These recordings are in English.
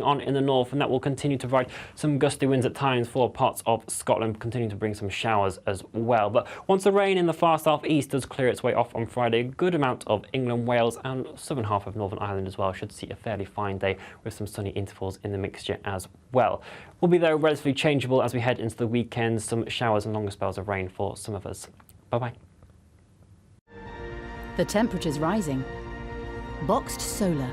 on in the north, and that will continue to provide some gusty winds at times for parts of Scotland, continuing to bring some showers as well. But once the rain in the far southeast does clear its way off on Friday, a good amount of England, Wales and southern half of Northern Ireland as well should see a fairly fine day with some sunny intervals in the mixture as well. Will be though relatively changeable as we head into the weekend, some showers and longer spells of rain for some of us. Bye-bye. The temperature's rising. Boxed solar.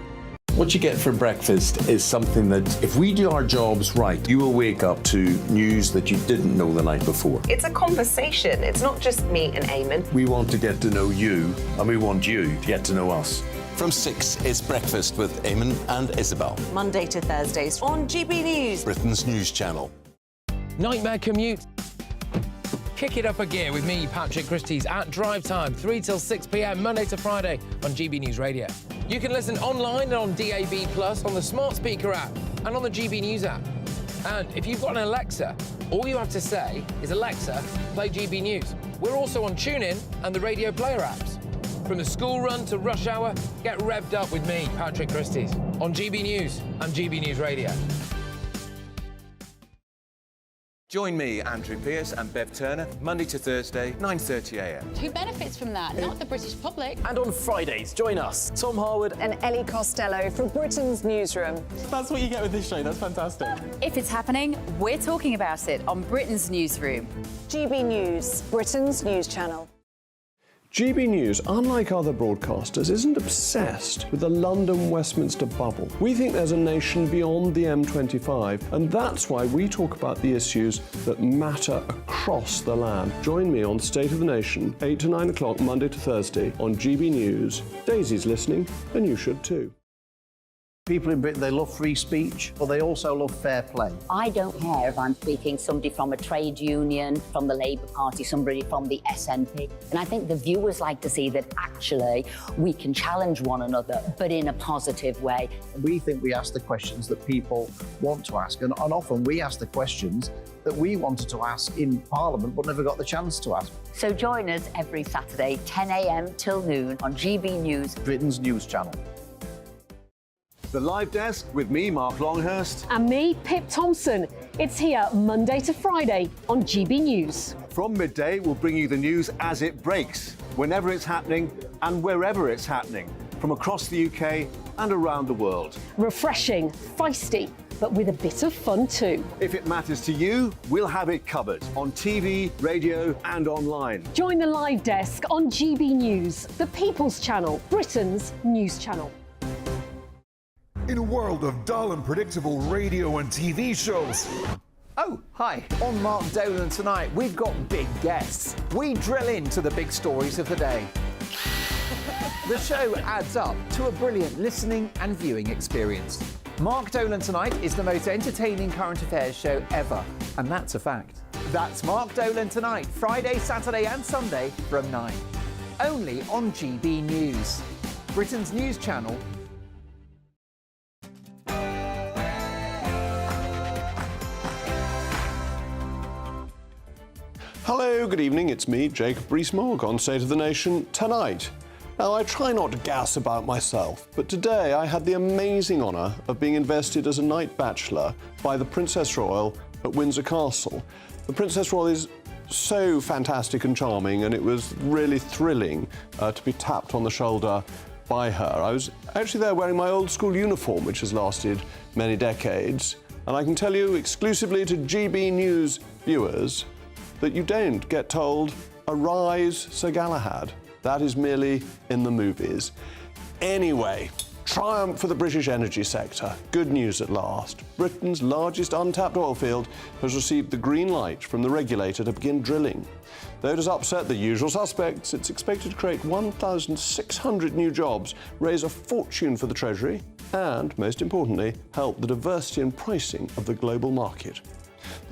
What you get for breakfast is something that, if we do our jobs right, you will wake up to news that you didn't know the night before. It's a conversation. It's not just me and Eamon. We want to get to know you, and we want you to get to know us. From 6, it's Breakfast with Eamon and Isabel. Monday to Thursdays on GB News, Britain's news channel. Nightmare commute. Kick it up a gear with me, Patrick Christie's, at drive time, 3 till 6 p.m, Monday to Friday on GB News Radio. You can listen online and on DAB+, on the smart speaker app and on the GB News app. And if you've got an Alexa, all you have to say is, Alexa, play GB News. We're also on TuneIn and the Radio Player apps. From the school run to rush hour, get revved up with me, Patrick Christie's, on GB News and GB News Radio. Join me, Andrew Pearce and Bev Turner, Monday to Thursday, 9:30 a.m. Who benefits from that? Not the British public. And on Fridays, join us, Tom Harwood and Ellie Costello from Britain's Newsroom. That's what you get with this show, that's fantastic. If it's happening, we're talking about it on Britain's Newsroom. GB News, Britain's news channel. GB News, unlike other broadcasters, isn't obsessed with the London-Westminster bubble. We think there's a nation beyond the M25, and that's why we talk about the issues that matter across the land. Join me on State of the Nation, 8 to 9 o'clock, Monday to Thursday, on GB News. Daisy's listening, and you should too. People in Britain, they love free speech, but they also love fair play. I don't care if I'm speaking somebody from a trade union, from the Labour Party, somebody from the SNP. And I think the viewers like to see that actually we can challenge one another, but in a positive way. We think we ask the questions that people want to ask, and often we ask the questions that we wanted to ask in Parliament but never got the chance to ask. So join us every Saturday, 10 a.m. till noon on GB News, Britain's news channel. The Live Desk with me, Mark Longhurst. And me, Pip Thompson. It's here Monday to Friday on GB News. From midday, we'll bring you the news as it breaks, whenever it's happening and wherever it's happening, from across the UK and around the world. Refreshing, feisty, but with a bit of fun too. If it matters to you, we'll have it covered on TV, radio and online. Join the Live Desk on GB News, the People's Channel, Britain's news channel. In a world of dull and predictable radio and TV shows. Oh, hi. On Mark Dolan tonight, we've got big guests. We drill into the big stories of the day. The show adds up to a brilliant listening and viewing experience. Mark Dolan Tonight is the most entertaining current affairs show ever, and that's a fact. That's Mark Dolan Tonight, Friday, Saturday and Sunday from 9. Only on GB News, Britain's news channel. Hello, good evening, it's me, Jacob Rees-Mogg, on State of the Nation tonight. Now, I try not to gas about myself, but today I had the amazing honour of being invested as a night bachelor by the Princess Royal at Windsor Castle. The Princess Royal is so fantastic and charming, and it was really thrilling to be tapped on the shoulder by her. I was actually there wearing my old school uniform, which has lasted many decades, and I can tell you exclusively to GB News viewers that you don't get told, "Arise, Sir Galahad." That is merely in the movies. Anyway, triumph for the British energy sector. Good news at last. Britain's largest untapped oil field has received the green light from the regulator to begin drilling. Though it has upset the usual suspects, it's expected to create 1,600 new jobs, raise a fortune for the Treasury, and, most importantly, help the diversity and pricing of the global market.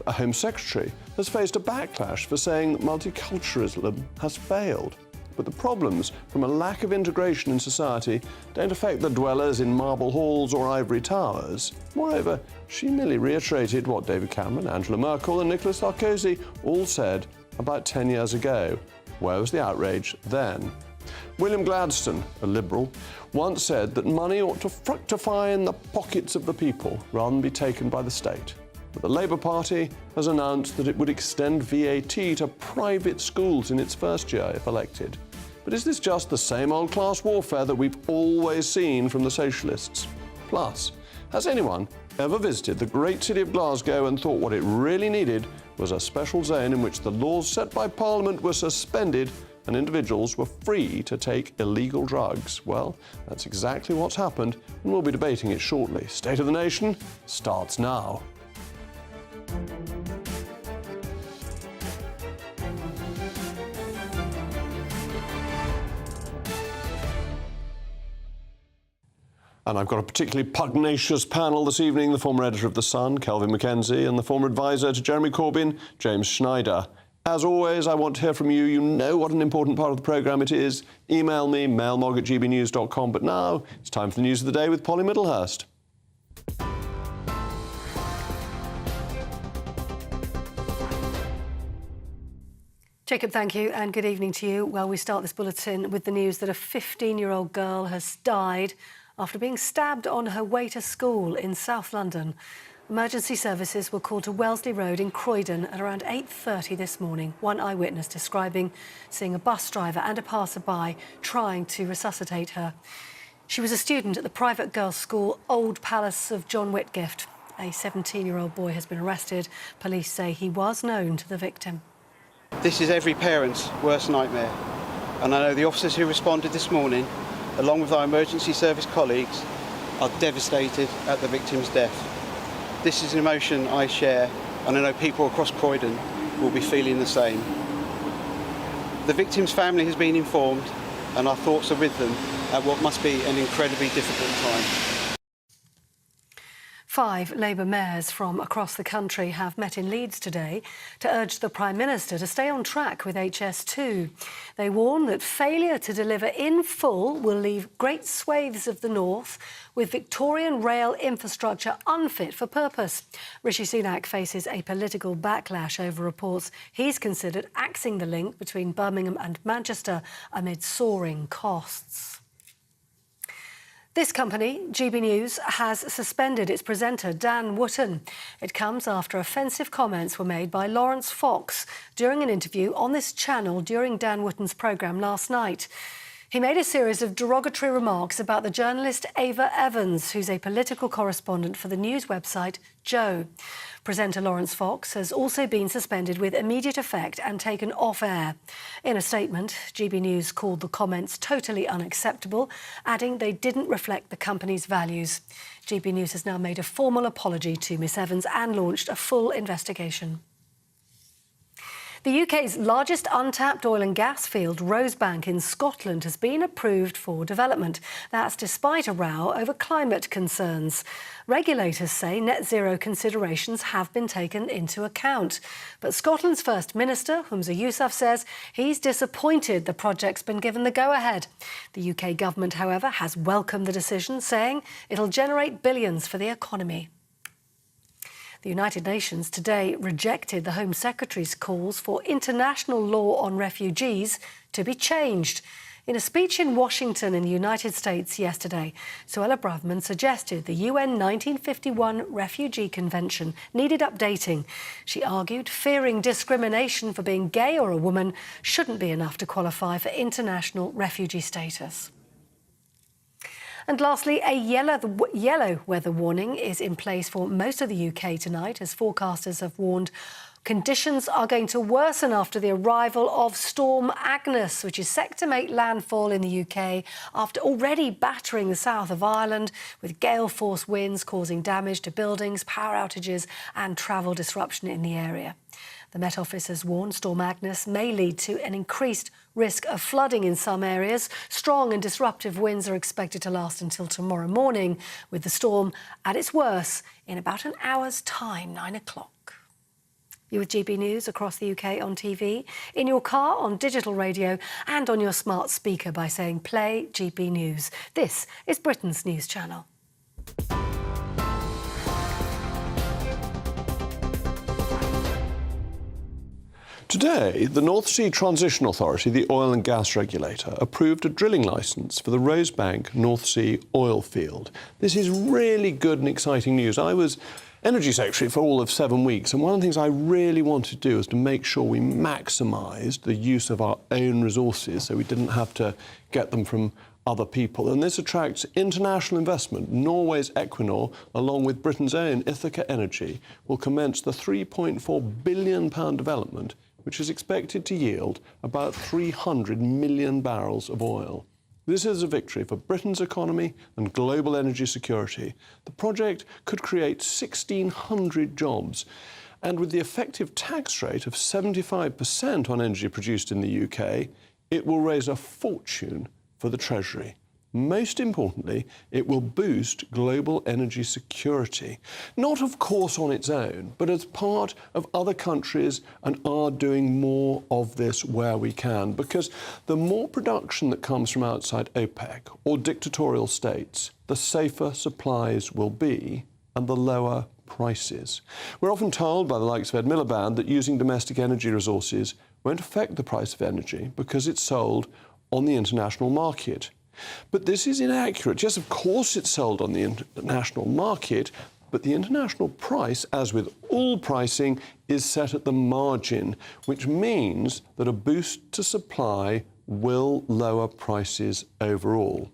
The Home Secretary has faced a backlash for saying that multiculturalism has failed. But the problems from a lack of integration in society don't affect the dwellers in marble halls or ivory towers. Moreover, she merely reiterated what David Cameron, Angela Merkel and Nicolas Sarkozy all said about 10 years ago. Where was the outrage then? William Gladstone, a Liberal, once said that money ought to fructify in the pockets of the people rather than be taken by the state. But the Labour Party has announced that it would extend VAT to private schools in its first year if elected. But is this just the same old class warfare that we've always seen from the socialists? Plus, has anyone ever visited the great city of Glasgow and thought what it really needed was a special zone in which the laws set by Parliament were suspended and individuals were free to take illegal drugs? Well, that's exactly what's happened, and we'll be debating it shortly. State of the Nation starts now. And I've got a particularly pugnacious panel this evening: the former editor of The Sun, Kelvin Mackenzie, and the former advisor to Jeremy Corbyn, James Schneider. As always, I want to hear from you. You know what an important part of the programme it is. Email me, mailmog@gbnews.com. But now it's time for the news of the day with Polly Middlehurst. Jacob, thank you, and good evening to you. Well, we start this bulletin with the news that a 15-year-old girl has died after being stabbed on her way to school in South London. Emergency services were called to Wellesley Road in Croydon at around 8:30 this morning. One eyewitness describing seeing a bus driver and a passerby trying to resuscitate her. She was a student at the private girls' school Old Palace of John Whitgift. A 17-year-old boy has been arrested. Police say he was known to the victim. This is every parent's worst nightmare, and I know the officers who responded this morning, along with our emergency service colleagues, are devastated at the victim's death. This is an emotion I share, and I know people across Croydon will be feeling the same. The victim's family has been informed, and our thoughts are with them at what must be an incredibly difficult time. 5 Labour mayors from across the country have met in Leeds today to urge the Prime Minister to stay on track with HS2. They warn that failure to deliver in full will leave great swathes of the north with Victorian rail infrastructure unfit for purpose. Rishi Sunak faces a political backlash over reports he's considered axing the link between Birmingham and Manchester amid soaring costs. This company, GB News, has suspended its presenter, Dan Wootton. It comes after offensive comments were made by Lawrence Fox during an interview on this channel during Dan Wootton's programme last night. He made a series of derogatory remarks about the journalist Ava Evans, who's a political correspondent for the news website Joe. Presenter Lawrence Fox has also been suspended with immediate effect and taken off air. In a statement, GB News called the comments totally unacceptable, adding they didn't reflect the company's values. GB News has now made a formal apology to Miss Evans and launched a full investigation. The UK's largest untapped oil and gas field, Rosebank in Scotland, has been approved for development. That's despite a row over climate concerns. Regulators say net zero considerations have been taken into account. But Scotland's First Minister, Humza Yousaf, says he's disappointed the project's been given the go-ahead. The UK government, however, has welcomed the decision, saying it'll generate billions for the economy. The United Nations today rejected the Home Secretary's calls for international law on refugees to be changed. In a speech in Washington in the United States yesterday, Suella Braverman suggested the UN 1951 Refugee Convention needed updating. She argued fearing discrimination for being gay or a woman shouldn't be enough to qualify for international refugee status. And lastly, a yellow weather warning is in place for most of the UK tonight, as forecasters have warned conditions are going to worsen after the arrival of Storm Agnes, which is set to make landfall in the UK after already battering the south of Ireland with gale-force winds causing damage to buildings, power outages and travel disruption in the area. The Met Office has warned Storm Agnes may lead to an increased risk of flooding in some areas. Strong and disruptive winds are expected to last until tomorrow morning, with the storm at its worst in about an hour's time, 9 o'clock. You're with GB News across the UK on TV, in your car, on digital radio and on your smart speaker by saying play GB News. This is Britain's news channel. Today, the North Sea Transition Authority, the oil and gas regulator, approved a drilling licence for the Rosebank North Sea oil field. This is really good and exciting news. I was Energy Secretary for all of 7 weeks, and one of the things I really wanted to do was to make sure we maximised the use of our own resources so we didn't have to get them from other people. And this attracts international investment. Norway's Equinor, along with Britain's own Ithaca Energy, will commence the £3.4 billion development, which is expected to yield about 300 million barrels of oil. This is a victory for Britain's economy and global energy security. The project could create 1,600 jobs, and with the effective tax rate of 75% on energy produced in the UK, it will raise a fortune for the Treasury. Most importantly, it will boost global energy security. Not, of course, on its own, but as part of other countries and are doing more of this where we can, because the more production that comes from outside OPEC or dictatorial states, the safer supplies will be and the lower prices. We're often told by the likes of Ed Miliband that using domestic energy resources won't affect the price of energy because it's sold on the international market. But this is inaccurate. Yes, of course it's sold on the international market, but the international price, as with all pricing, is set at the margin, which means that a boost to supply will lower prices overall.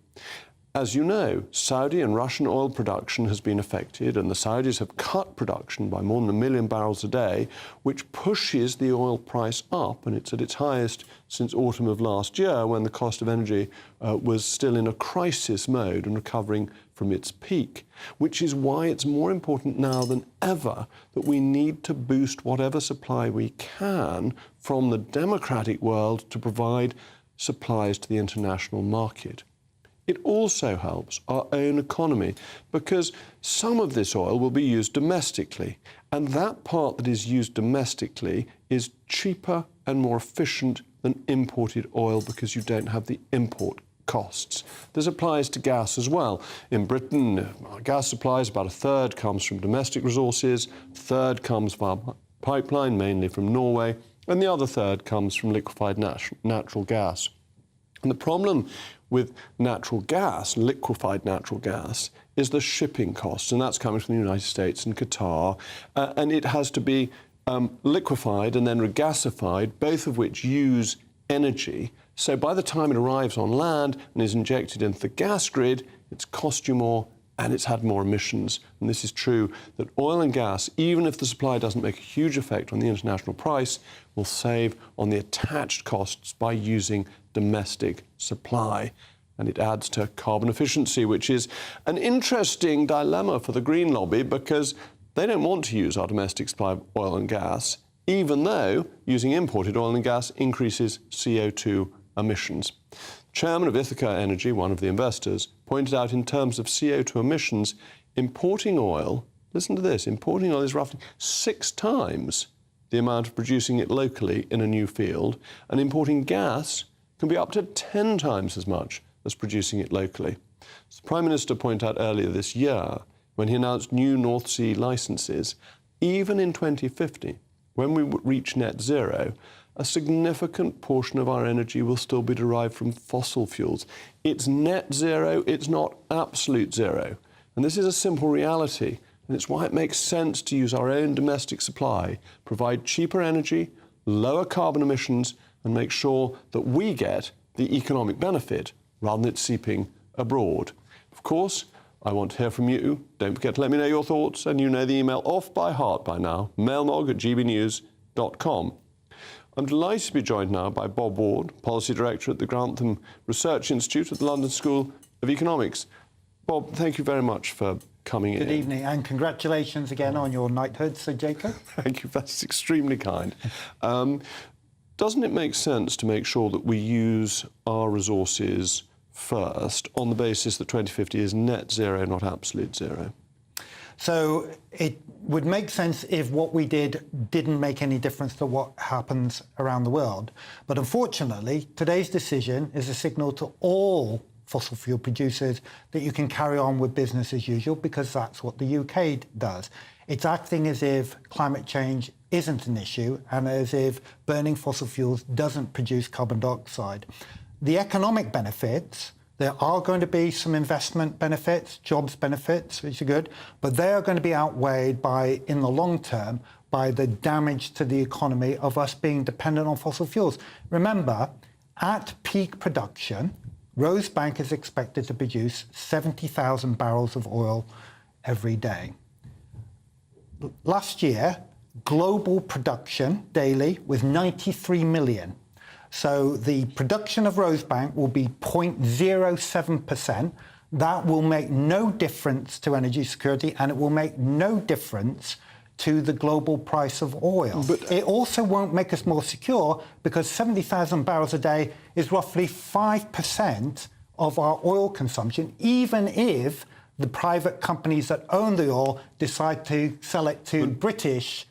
As you know, Saudi and Russian oil production has been affected, and the Saudis have cut production by more than 1 million barrels a day, which pushes the oil price up, and it's at its highest since autumn of last year, when the cost of energy was still in a crisis mode and recovering from its peak, which is why it's more important now than ever that we need to boost whatever supply we can from the democratic world to provide supplies to the international market. It also helps our own economy because some of this oil will be used domestically, and that part that is used domestically is cheaper and more efficient than imported oil because you don't have the import costs. This applies to gas as well. In Britain, our gas supplies, about a third comes from domestic resources, a third comes via pipeline, mainly from Norway, and the other third comes from liquefied natural gas. And the problem with natural gas, liquefied natural gas, is the shipping costs, and that's coming from the United States and Qatar, and it has to be liquefied and then regasified, both of which use energy. So by the time it arrives on land and is injected into the gas grid, it's cost you more and it's had more emissions. And this is true that oil and gas, even if the supply doesn't make a huge effect on the international price, will save on the attached costs by using domestic supply. And it adds to carbon efficiency, which is an interesting dilemma for the green lobby because they don't want to use our domestic supply of oil and gas, even though using imported oil and gas increases CO2 emissions. Chairman of Ithaca Energy, one of the investors, pointed out in terms of CO2 emissions, importing oil, listen to this, importing oil is roughly 6 times the amount of producing it locally in a new field, and importing gas can be up to 10 times as much as producing it locally. As the Prime Minister pointed out earlier this year, when he announced new North Sea licences, even in 2050, when we reach net zero, a significant portion of our energy will still be derived from fossil fuels. It's net zero, it's not absolute zero. And this is a simple reality, and it's why it makes sense to use our own domestic supply, provide cheaper energy, lower carbon emissions, and make sure that we get the economic benefit rather than it seeping abroad. Of course, I want to hear from you. Don't forget to let me know your thoughts, and you know the email off by heart by now, mailmog@gbnews.com. I'm delighted to be joined now by Bob Ward, Policy Director at the Grantham Research Institute at the London School of Economics. Bob, thank you very much for coming in. Good evening, and congratulations again on your knighthood, Sir Jacob. Thank you, that's extremely kind. Doesn't it make sense to make sure that we use our resources first on the basis that 2050 is net zero, not absolute zero? So it would make sense if what we did didn't make any difference to what happens around the world. But unfortunately, today's decision is a signal to all fossil fuel producers, that you can carry on with business as usual, because that's what the UK does. It's acting as if climate change isn't an issue and as if burning fossil fuels doesn't produce carbon dioxide. The economic benefits, there are going to be some investment benefits, jobs benefits, which are good, but they are going to be outweighed by, in the long term, by the damage to the economy of us being dependent on fossil fuels. Remember, at peak production, Rosebank is expected to produce 70,000 barrels of oil every day. Last year, global production daily was 93 million. So the production of Rosebank will be 0.07%. That will make no difference to energy security, and it will make no difference to the global price of oil. But it also won't make us more secure, because 70,000 barrels a day is roughly 5% of our oil consumption, even if the private companies that own the oil decide to sell it to British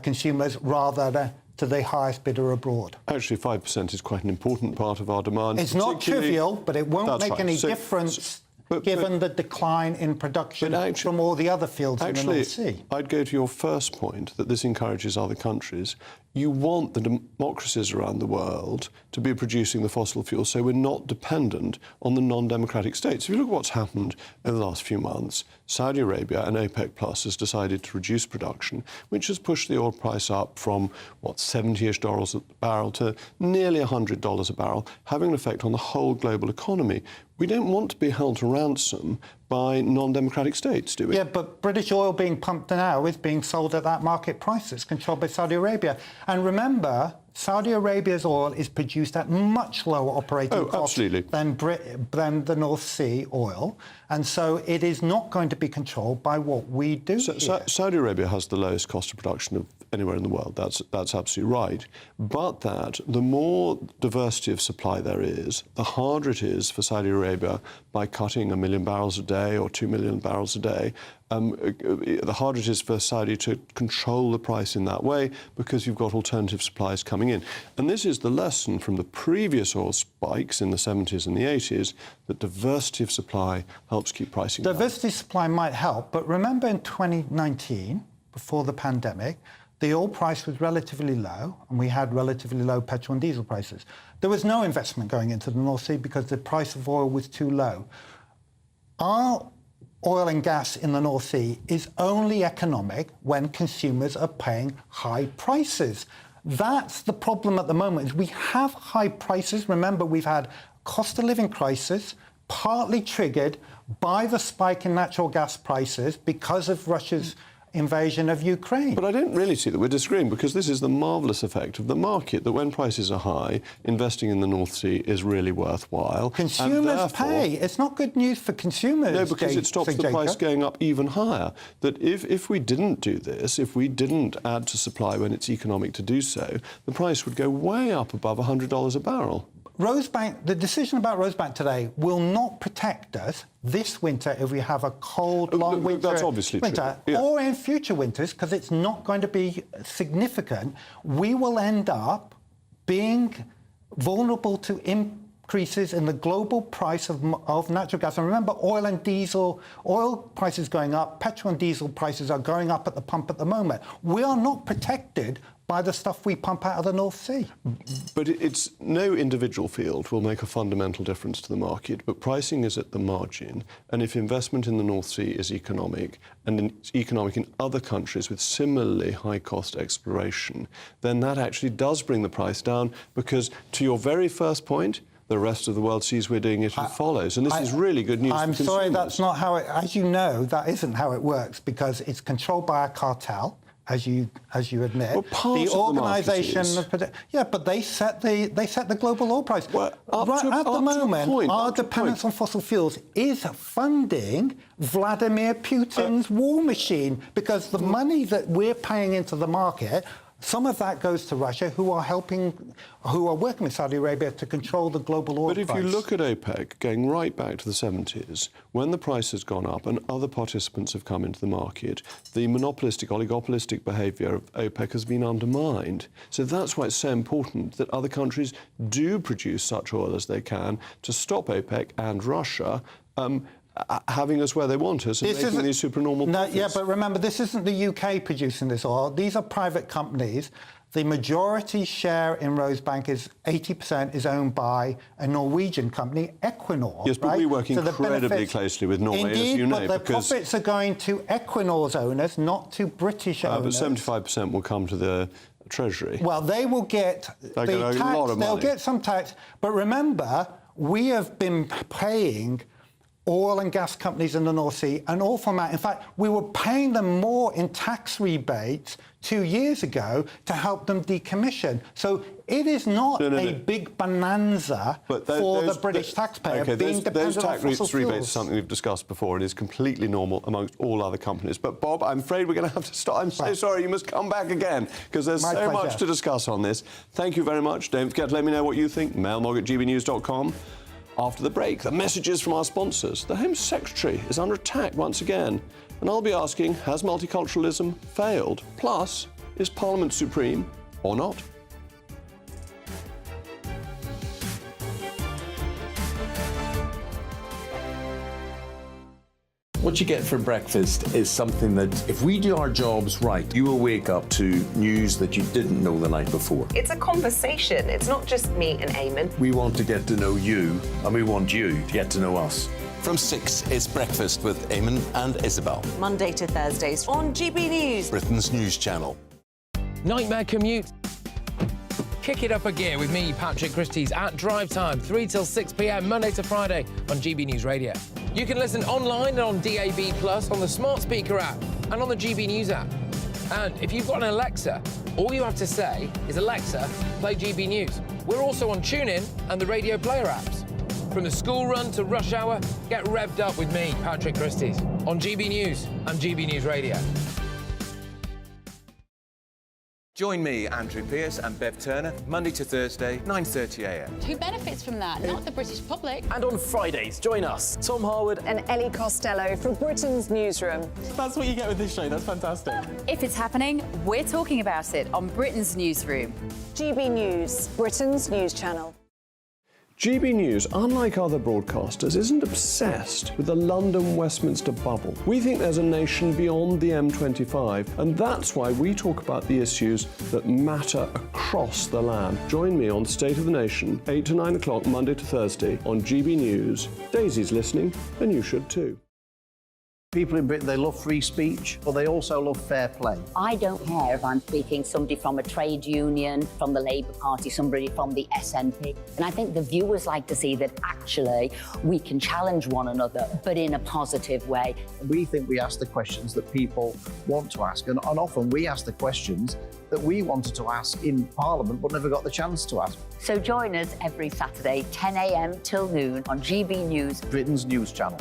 consumers rather than to the highest bidder abroad. Actually, 5% is quite an important part of our demand. It's not trivial, but it won't make any difference given the decline in production from all the other fields in the North Sea. I'd go to your first point, that this encourages other countries. You want the democracies around the world to be producing the fossil fuel, so we're not dependent on the non-democratic states. If you look at what's happened in the last few months, Saudi Arabia and OPEC Plus has decided to reduce production, which has pushed the oil price up from, what, $70-ish a barrel to nearly $100 a barrel, having an effect on the whole global economy. We don't want to be held to ransom by non-democratic states, do we? Yeah, but British oil being pumped now is being sold at that market price. It's controlled by Saudi Arabia. And remember, Saudi Arabia's oil is produced at much lower operating costs than the North Sea oil. And so it is not going to be controlled by what we do here. Saudi Arabia has the lowest cost of production of anywhere in the world. That's absolutely right. But that the more diversity of supply there is, the harder it is for Saudi Arabia, by cutting 1 million barrels a day or 2 million barrels a day, the harder it is for Saudi to control the price in that way, because you've got alternative supplies coming in. And this is the lesson from the previous oil spikes in the 70s and the 80s, that diversity of supply helps keep pricing down. Diversity of supply might help, but remember in 2019, before the pandemic, the oil price was relatively low, and we had relatively low petrol and diesel prices. There was no investment going into the North Sea because the price of oil was too low. Our oil and gas in the North Sea is only economic when consumers are paying high prices. That's the problem at the moment, is we have high prices. Remember, we've had cost of living crisis, partly triggered by the spike in natural gas prices because of Russia's invasion of Ukraine. But I don't really see that we're disagreeing, because this is the marvellous effect of the market, that when prices are high, investing in the North Sea is really worthwhile. Consumers pay. It's not good news for consumers. No, because it stops the price going up even higher. That if we didn't do this, if we didn't add to supply when it's economic to do so, the price would go way up above $100 a barrel. Rosebank, the decision about Rosebank today will not protect us this winter if we have a cold, long winter. That's obviously true. Yeah. Or in future winters, because it's not going to be significant. We will end up being vulnerable to increases in the global price of natural gas. And remember, oil prices going up, petrol and diesel prices are going up at the pump at the moment. We are not protected by the stuff we pump out of the North Sea. But it's no individual field will make a fundamental difference to the market, but pricing is at the margin. And if investment in the North Sea is economic, and it's economic in other countries with similarly high-cost exploration, then that actually does bring the price down, because to your very first point, the rest of the world sees we're doing it and follows. And this is really good news for consumers. I'm sorry, that's not how it... As you know, that isn't how it works, because it's controlled by a cartel, as you admit. Well, the organisation, yeah, but they set the global oil price. Well, at the moment, our dependence on fossil fuels is funding Vladimir Putin's war machine, because the money that we're paying into the market Some of that goes to Russia, who are working with Saudi Arabia to control the global oil price. But if you look at OPEC, going right back to the 70s, when the price has gone up and other participants have come into the market, the monopolistic, oligopolistic behaviour of OPEC has been undermined. So that's why it's so important that other countries do produce such oil as they can to stop OPEC and Russia having us where they want us and making these supernormal profits. Yeah, but remember, this isn't the UK producing this oil. These are private companies. The majority share in Rosebank is 80% is owned by a Norwegian company, Equinor. Yes, but we work incredibly closely with Norway, as you know. Indeed, but the profits are going to Equinor's owners, not to British owners. But 75% will come to the Treasury. Well, they will get a lot of money. They'll get some tax. But remember, we have been paying oil and gas companies in the North Sea an awful amount. In fact, we were paying them more in tax rebates 2 years ago to help them decommission. So it is not a big bonanza for the British taxpayer being dependent on fossil fuels. Those tax rebates are something we've discussed before. It is completely normal amongst all other companies. But, Bob, I'm afraid we're going to have to stop. I'm so sorry. You must come back again, because there's so much to discuss on this. Thank you very much. Don't forget to let me know what you think. mailmog@gbnews.com. After the break, the messages from our sponsors. The Home Secretary is under attack once again. And I'll be asking, has multiculturalism failed? Plus, is Parliament supreme or not? What you get for breakfast is something that, if we do our jobs right, you will wake up to news that you didn't know the night before. It's a conversation. It's not just me and Eamon. We want to get to know you, and we want you to get to know us. From 6, it's Breakfast with Eamon and Isabel. Monday to Thursdays on GB News, Britain's news channel. Nightmare commute. Kick it up a gear with me, Patrick Christie's, at drive time, 3 till 6 p.m, Monday to Friday on GB News Radio. You can listen online and on DAB+, on the smart speaker app and on the GB News app. And if you've got an Alexa, all you have to say is, Alexa, play GB News. We're also on TuneIn and the Radio Player apps. From the school run to rush hour, get revved up with me, Patrick Christie's, on GB News and GB News Radio. Join me, Andrew Pearce and Bev Turner, Monday to Thursday, 9:30 a.m. Who benefits from that? Not the British public. And on Fridays, join us, Tom Harwood and Ellie Costello from Britain's Newsroom. That's what you get with this show. That's fantastic. If it's happening, we're talking about it on Britain's Newsroom. GB News, Britain's news channel. GB News, unlike other broadcasters, isn't obsessed with the London-Westminster bubble. We think there's a nation beyond the M25, and that's why we talk about the issues that matter across the land. Join me on State of the Nation, 8 to 9 o'clock, Monday to Thursday, on GB News. Daisy's listening, and you should too. People in Britain, they love free speech, but they also love fair play. I don't care if I'm speaking somebody from a trade union, from the Labour Party, somebody from the SNP. And I think the viewers like to see that actually we can challenge one another, but in a positive way. We think we ask the questions that people want to ask, and often we ask the questions that we wanted to ask in Parliament but never got the chance to ask. So join us every Saturday, 10 a.m. till noon on GB News, Britain's news channel.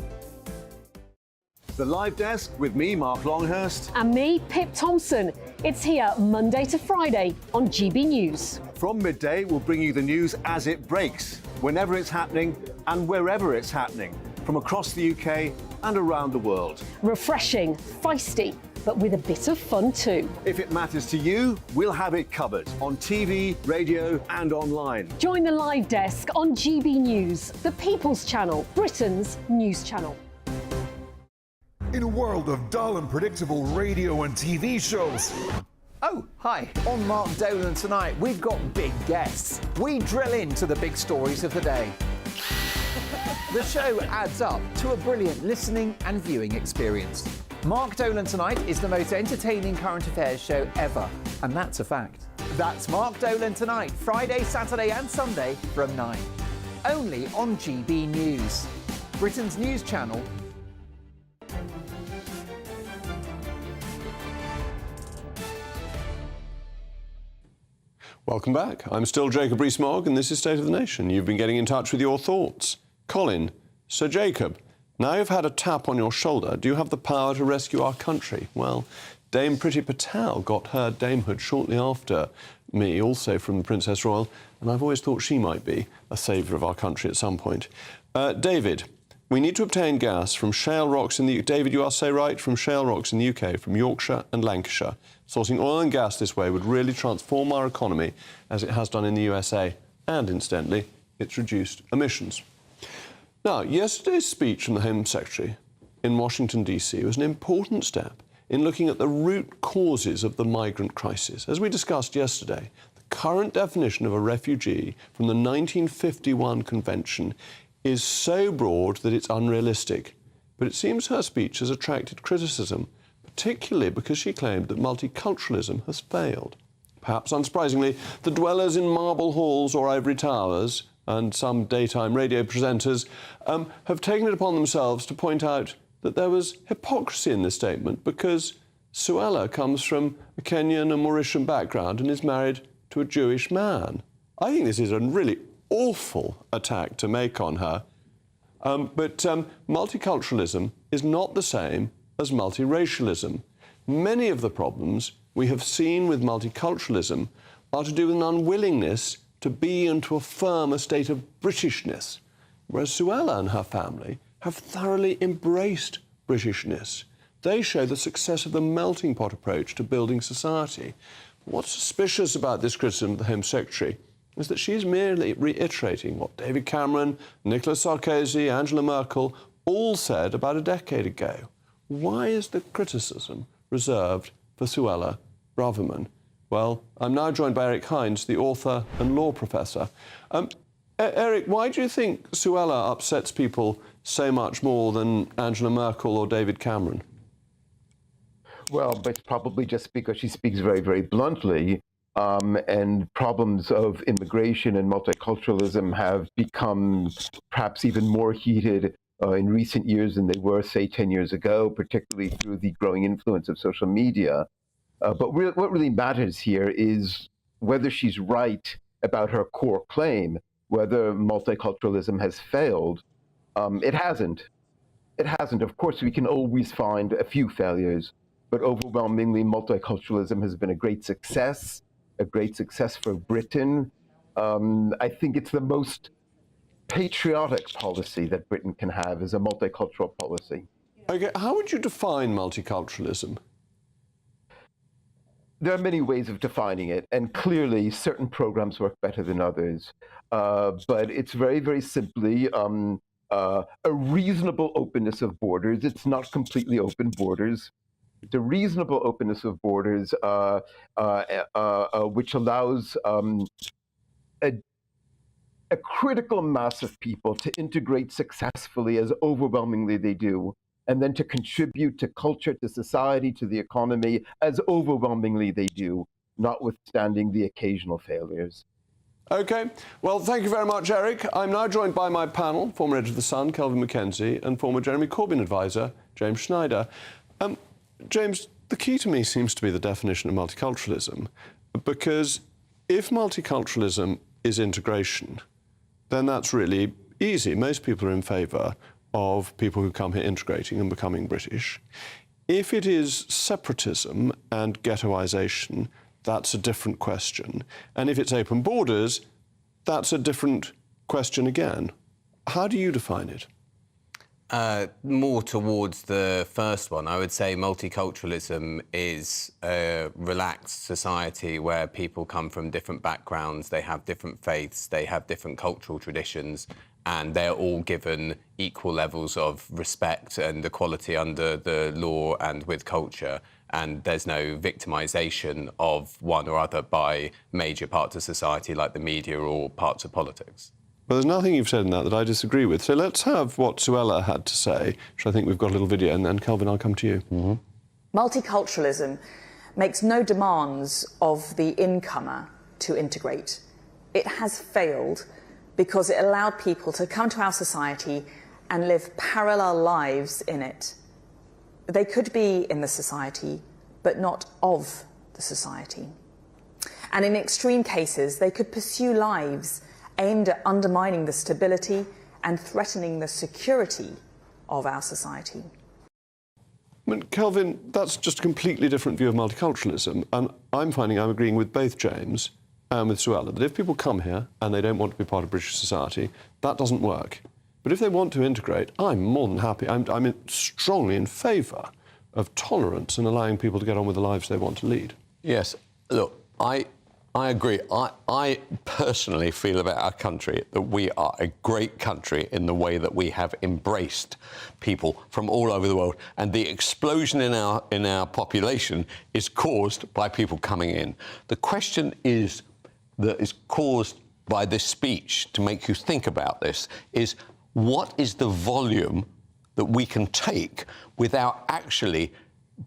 The Live Desk with me, Mark Longhurst. And me, Pip Thompson. It's here Monday to Friday on GB News. From midday, we'll bring you the news as it breaks, whenever it's happening and wherever it's happening, from across the UK and around the world. Refreshing, feisty, but with a bit of fun too. If it matters to you, we'll have it covered on TV, radio and online. Join the Live Desk on GB News, the People's Channel, Britain's news channel. In a world of dull and predictable radio and TV shows. Oh, hi. On Mark Dolan tonight, we've got big guests. We drill into the big stories of the day. The show adds up to a brilliant listening and viewing experience. Mark Dolan Tonight is the most entertaining current affairs show ever, and that's a fact. That's Mark Dolan Tonight, Friday, Saturday and Sunday from 9. Only on GB News, Britain's news channel. Welcome back. I'm still Jacob Rees-Mogg, and this is State of the Nation. You've been getting in touch with your thoughts. Colin, Sir Jacob, now you've had a tap on your shoulder, do you have the power to rescue our country? Well, Dame Priti Patel got her damehood shortly after me, also from the Princess Royal, and I've always thought she might be a saviour of our country at some point. David, we need to obtain gas from shale rocks in the... David, you are so right, from shale rocks in the UK, from Yorkshire and Lancashire. Sourcing oil and gas this way would really transform our economy, as it has done in the USA, and, incidentally, it's reduced emissions. Now, yesterday's speech from the Home Secretary in Washington, D.C. was an important step in looking at the root causes of the migrant crisis. As we discussed yesterday, the current definition of a refugee from the 1951 Convention is so broad that it's unrealistic. But it seems her speech has attracted criticism, particularly because she claimed that multiculturalism has failed. Perhaps unsurprisingly, the dwellers in marble halls or ivory towers and some daytime radio presenters have taken it upon themselves to point out that there was hypocrisy in this statement because Suella comes from a Kenyan and Mauritian background and is married to a Jewish man. I think this is a really awful attack to make on her. But multiculturalism is not the same as multiracialism. Many of the problems we have seen with multiculturalism are to do with an unwillingness to be and to affirm a state of Britishness, whereas Suella and her family have thoroughly embraced Britishness. They show the success of the melting pot approach to building society. What's suspicious about this criticism of the Home Secretary is that she's merely reiterating what David Cameron, Nicolas Sarkozy, Angela Merkel all said about a decade ago. Why is the criticism reserved for Suella Braverman? Well, I'm now joined by Eric Hines, the author and law professor. Eric, why do you think Suella upsets people so much more than Angela Merkel or David Cameron? Well, but it's probably just because she speaks very, very bluntly, and problems of immigration and multiculturalism have become perhaps even more heated in recent years than they were, say, 10 years ago, particularly through the growing influence of social media. But what really matters here is whether she's right about her core claim, whether multiculturalism has failed. It hasn't. It hasn't. Of course, we can always find a few failures, but overwhelmingly, multiculturalism has been a great success for Britain. I think it's the most patriotic policy that Britain can have is a multicultural policy. Okay, how would you define multiculturalism? There are many ways of defining it, and clearly certain programs work better than others. But it's very, very simply a reasonable openness of borders. It's not completely open borders. It's a reasonable openness of borders, which allows a critical mass of people to integrate successfully, as overwhelmingly they do, and then to contribute to culture, to society, to the economy, as overwhelmingly they do, notwithstanding the occasional failures. OK. Well, thank you very much, Eric. I'm now joined by my panel, former editor of The Sun, Kelvin MacKenzie, and former Jeremy Corbyn advisor, James Schneider. James, the key to me seems to be the definition of multiculturalism, because if multiculturalism is integration, then that's really easy. Most people are in favour of people who come here integrating and becoming British. If it is separatism and ghettoisation, that's a different question. And if it's open borders, that's a different question again. How do you define it? More towards the first one. I would say multiculturalism is a relaxed society where people come from different backgrounds, they have different faiths, they have different cultural traditions, and they're all given equal levels of respect and equality under the law and with culture. And there's no victimisation of one or other by major parts of society like the media or parts of politics. Well, there's nothing you've said in that I disagree with. So let's have what Suella had to say, which I think we've got a little video, and then, Kelvin, I'll come to you. Mm-hmm. Multiculturalism makes no demands of the incomer to integrate. It has failed because it allowed people to come to our society and live parallel lives in it. They could be in the society, but not of the society. And in extreme cases, they could pursue lives aimed at undermining the stability and threatening the security of our society. I mean, Kelvin, that's just a completely different view of multiculturalism, and I'm agreeing with both James and with Suella, that if people come here and they don't want to be part of British society, that doesn't work. But if they want to integrate, I'm more than happy. I'm strongly in favour of tolerance and allowing people to get on with the lives they want to lead. Yes, look, I agree. I personally feel about our country that we are a great country in the way that we have embraced people from all over the world, and the explosion in our population is caused by people coming in. The question is that is caused by this speech to make you think about this is, what is the volume that we can take without actually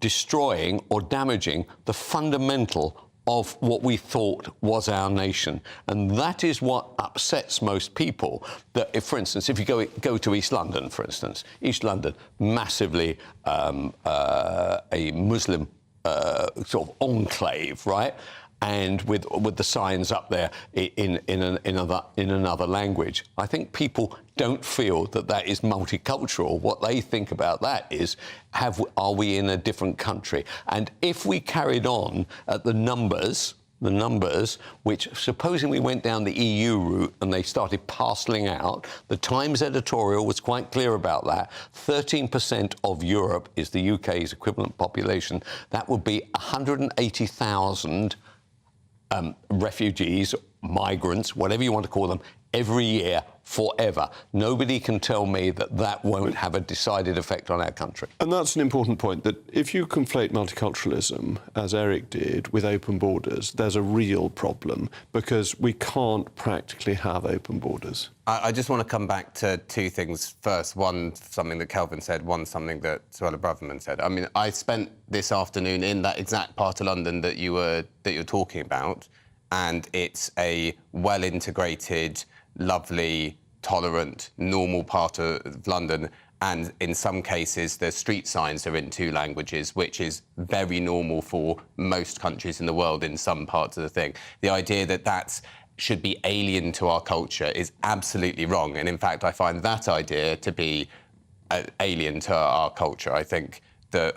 destroying or damaging the fundamental of what we thought was our nation? And that is what upsets most people. That if, for instance, if you go to East London, for instance, East London, massively a Muslim sort of enclave, right? And with the signs up there in another language. I think people don't feel that is multicultural. What they think about that is, are we in a different country? And if we carried on at the numbers, which supposing we went down the EU route and they started parcelling out, the Times editorial was quite clear about that. 13% of Europe is the UK's equivalent population. That would be 180,000 refugees, migrants, whatever you want to call them, every year, forever. Nobody can tell me that won't have a decided effect on our country. And that's an important point, that if you conflate multiculturalism, as Eric did, with open borders, there's a real problem, because we can't practically have open borders. I just want to come back to two things first. One, something that Kelvin said, one, something that Suella Braverman said. I mean, I spent this afternoon in that exact part of London that you're talking about, and it's a well-integrated, lovely, tolerant, normal part of London. And in some cases, the street signs are in 2 languages, which is very normal for most countries in the world in some parts of the thing. The idea that should be alien to our culture is absolutely wrong. And in fact, I find that idea to be alien to our culture. I think that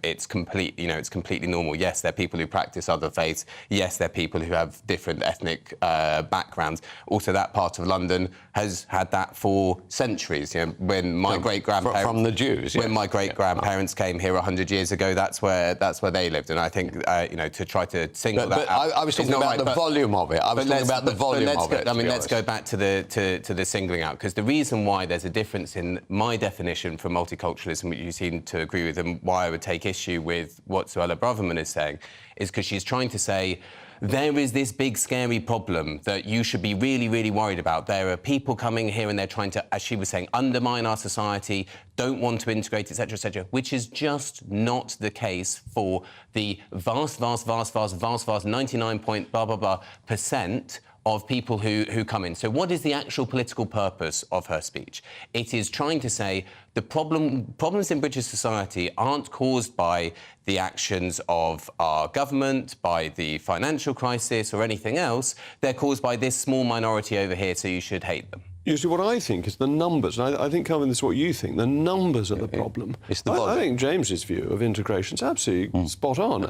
it's completely normal. Yes, there are people who practice other faiths. Yes, there are people who have different ethnic backgrounds. Also, that part of London has had that for centuries. You know, when my great-grandparents from the Jews, when my great-grandparents came here 100 years ago, that's where they lived. And I think to try to single that out. I was talking about the volume of it. I was talking about the volume of it. I mean, let's go back to the singling out, because the reason why there's a difference in my definition for multiculturalism, which you seem to agree with, and why I would take issue with what Suella Braverman is saying, is because she's trying to say there is this big, scary problem that you should be really, really worried about. There are people coming here and they're trying to, as she was saying, undermine our society, don't want to integrate, etc., which is just not the case for the vast 99% of people who come in. So what is the actual political purpose of her speech? It is trying to say the problems in British society aren't caused by the actions of our government, by the financial crisis or anything else. They're caused by this small minority over here, so you should hate them. You see, what I think is the numbers, and I think, Kelvin, this is what you think, the numbers are the problem. It's the I think James's view of integration is absolutely spot on.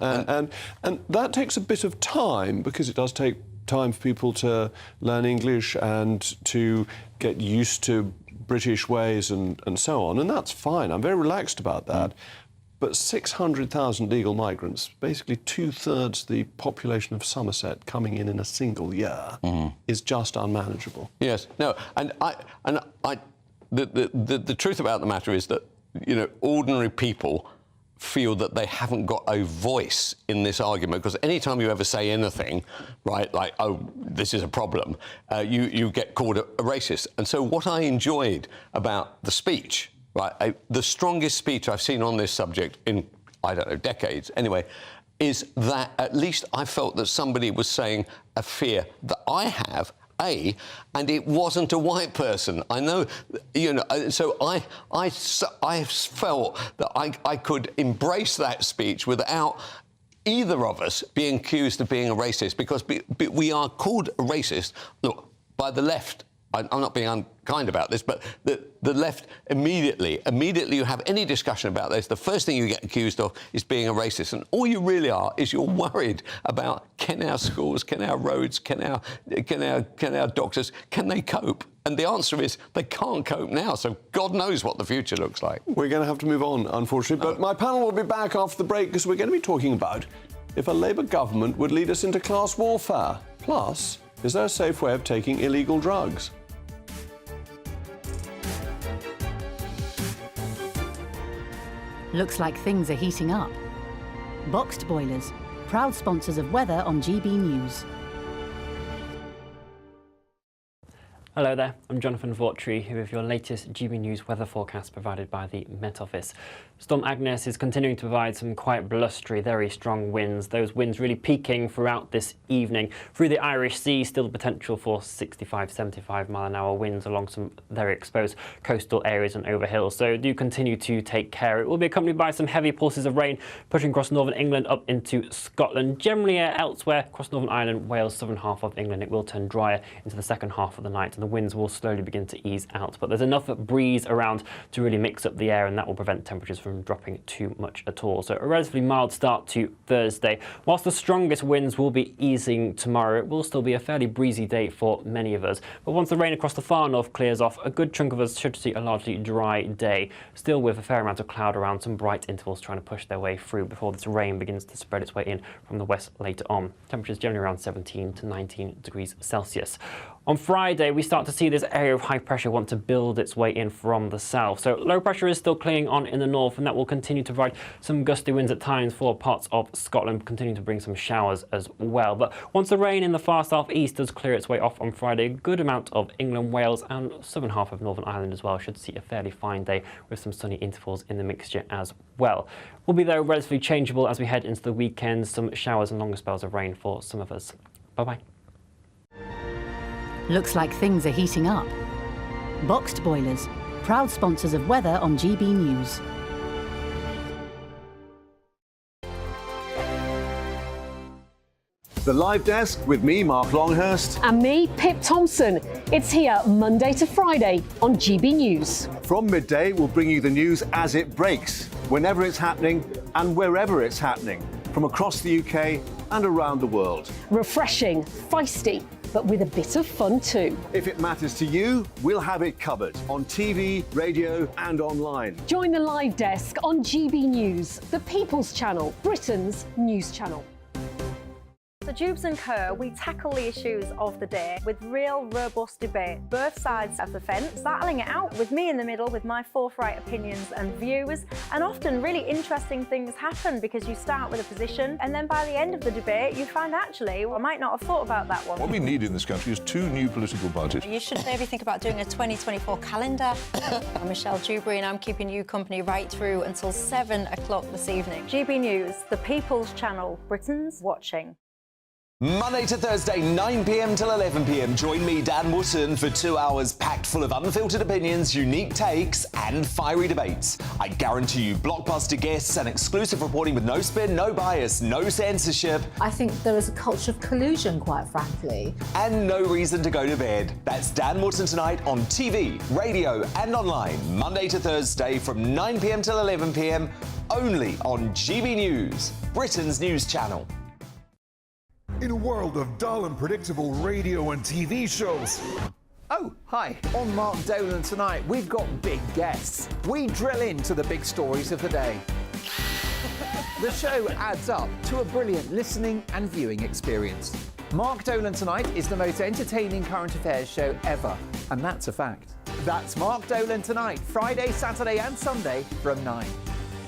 And that takes a bit of time, because it does take time for people to learn English and to get used to British ways and so on, and that's fine. I'm very relaxed about that. But 600,000 legal migrants, basically 2/3 the population of Somerset coming in a single year, is just unmanageable. Yes, no, the truth about the matter is that, you know, ordinary people feel that they haven't got a voice in this argument, because any time you ever say anything, right, like, oh, this is a problem, you get called a racist. And so what I enjoyed about the speech, right, the strongest speech I've seen on this subject in, I don't know, decades anyway, is that at least I felt that somebody was saying a fear that I have, and it wasn't a white person. I know, you know, so I felt that I could embrace that speech without either of us being accused of being a racist, because we are called a racist, look, by the left I'm not being unkind about this, but the left immediately you have any discussion about this, the first thing you get accused of is being a racist. And all you really are is you're worried about, can our schools, can our roads, can our doctors, can they cope? And the answer is they can't cope now, so God knows what the future looks like. We're going to have to move on, unfortunately, but my panel will be back after the break because we're going to be talking about if a Labour government would lead us into class warfare. Plus, is there a safe way of taking illegal drugs? Looks like things are heating up. Boxed boilers, proud sponsors of weather on GB News. Hello there, I'm Jonathan Vautry here with your latest GB News weather forecast provided by the Met Office. Storm Agnes is continuing to provide some quite blustery, very strong winds. Those winds really peaking throughout this evening. Through the Irish Sea, still the potential for 65, 75 mile an hour winds along some very exposed coastal areas and over hills. So do continue to take care. It will be accompanied by some heavy pulses of rain pushing across northern England up into Scotland. Generally elsewhere across Northern Ireland, Wales, southern half of England, it will turn drier into the second half of the night. The winds will slowly begin to ease out, but there's enough breeze around to really mix up the air, and that will prevent temperatures from dropping too much at all. So a relatively mild start to Thursday. Whilst the strongest winds will be easing tomorrow, it will still be a fairly breezy day for many of us. But once the rain across the far north clears off, a good chunk of us should see a largely dry day, still with a fair amount of cloud around, some bright intervals trying to push their way through before this rain begins to spread its way in from the west later on. Temperatures generally around 17 to 19 degrees Celsius. On Friday, we start to see this area of high pressure want to build its way in from the south. So low pressure is still clinging on in the north, and that will continue to provide some gusty winds at times for parts of Scotland, continuing to bring some showers as well. But once the rain in the far southeast does clear its way off on Friday, a good amount of England, Wales and southern half of Northern Ireland as well should see a fairly fine day with some sunny intervals in the mixture as well. Will be, though, relatively changeable as we head into the weekend. Some showers and longer spells of rain for some of us. Bye-bye. Looks like things are heating up. Boxed boilers, proud sponsors of weather on GB News. The Live Desk with me, Mark Longhurst. And me, Pip Thompson. It's here Monday to Friday on GB News. From midday, we'll bring you the news as it breaks, whenever it's happening and wherever it's happening, from across the UK and around the world. Refreshing, feisty, but with a bit of fun too. If it matters to you, we'll have it covered on TV, radio and online. Join the Live Desk on GB News, the People's Channel, Britain's news channel. So Jubes and Kerr, we tackle the issues of the day with real robust debate, both sides of the fence, battling it out with me in the middle with my forthright opinions and views. And often really interesting things happen because you start with a position and then by the end of the debate you find actually, well, I might not have thought about that one. What we need in this country is two new political parties. You should maybe think about doing a 2024 calendar. I'm Michelle Dewberry and I'm keeping you company right through until 7 o'clock this evening. GB News, the People's Channel, Britain's watching. Monday to Thursday, 9 p.m. till 11 p.m. Join me, Dan Wootton, for 2 hours packed full of unfiltered opinions, unique takes and fiery debates. I guarantee you blockbuster guests and exclusive reporting with no spin, no bias, no censorship. I think there is a culture of collusion, quite frankly. And no reason to go to bed. That's Dan Wootton tonight on TV, radio and online. Monday to Thursday from 9 p.m. till 11 p.m. only on GB News, Britain's news channel. In a world of dull and predictable radio and TV shows. Oh, hi. On Mark Dolan tonight, we've got big guests. We drill into the big stories of the day. The show adds up to a brilliant listening and viewing experience. Mark Dolan Tonight is the most entertaining current affairs show ever, and that's a fact. That's Mark Dolan Tonight, Friday, Saturday and Sunday from 9.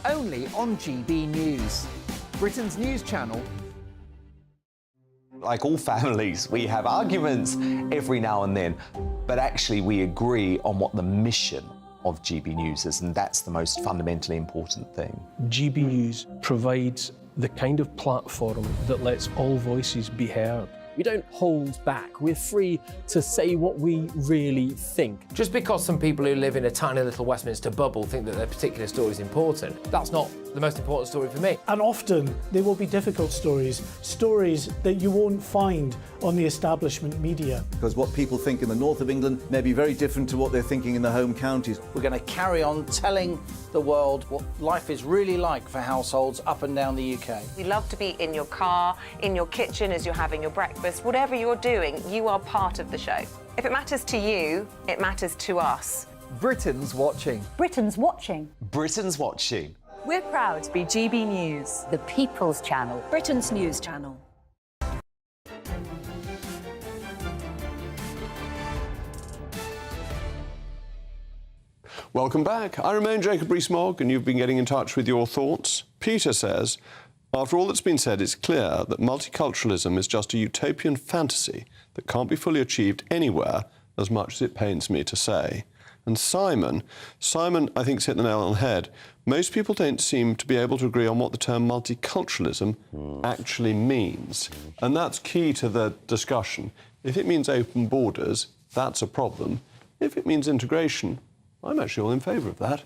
Only on GB News, Britain's news channel. Like all families, we have arguments every now and then, but actually we agree on what the mission of GB News is, and that's the most fundamentally important thing. GB News provides the kind of platform that lets all voices be heard. We don't hold back. We're free to say what we really think. Just because some people who live in a tiny little Westminster bubble think that their particular story is important, that's not the most important story for me. And often they will be difficult stories, stories that you won't find on the establishment media. Because what people think in the north of England may be very different to what they're thinking in the home counties. We're going to carry on telling the world what life is really like for households up and down the UK. We love to be in your car, in your kitchen as you're having your breakfast. Whatever you're doing, you are part of the show. If it matters to you, it matters to us. Britain's watching. Britain's watching. Britain's watching. We're proud to be GB News, the People's Channel, Britain's news channel. Welcome back. I remain Jacob Rees-Mogg, and you've been getting in touch with your thoughts. Peter says, after all that's been said, it's clear that multiculturalism is just a utopian fantasy that can't be fully achieved anywhere, as much as it pains me to say. And Simon, I think, hit the nail on the head. Most people don't seem to be able to agree on what the term multiculturalism actually means. And that's key to the discussion. If it means open borders, that's a problem. If it means integration, I'm actually all in favour of that.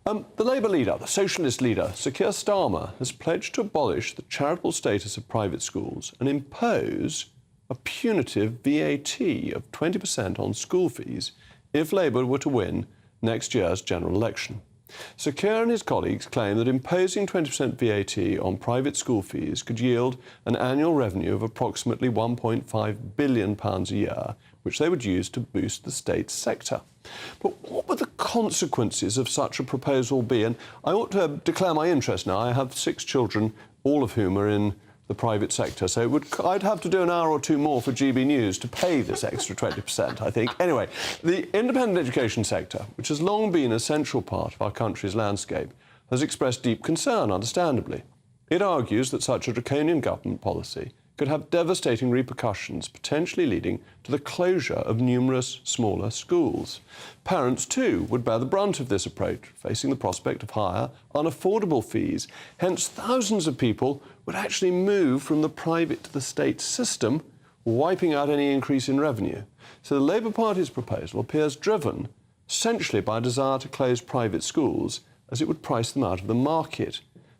The Labour leader, the socialist leader, Sir Keir Starmer, has pledged to abolish the charitable status of private schools and impose a punitive VAT of 20% on school fees if Labour were to win next year's general election. Sir Keir and his colleagues claim that imposing 20% VAT on private school fees could yield an annual revenue of approximately £1.5 billion a year, which they would use to boost the state sector. But what would the consequences of such a proposal be? And I ought to declare my interest now. I have 6 children, all of whom are in the private sector, so I'd have to do an hour or two more for GB News to pay this extra 20%, I think. Anyway, the independent education sector, which has long been a central part of our country's landscape, has expressed deep concern, understandably. It argues that such a draconian government policy could have devastating repercussions, potentially leading to the closure of numerous smaller schools. Parents, too, would bear the brunt of this approach, facing the prospect of higher, unaffordable fees. Hence, thousands of people would actually move from the private to the state system, wiping out any increase in revenue. So the Labour Party's proposal appears driven essentially by a desire to close private schools, as it would price them out of the market.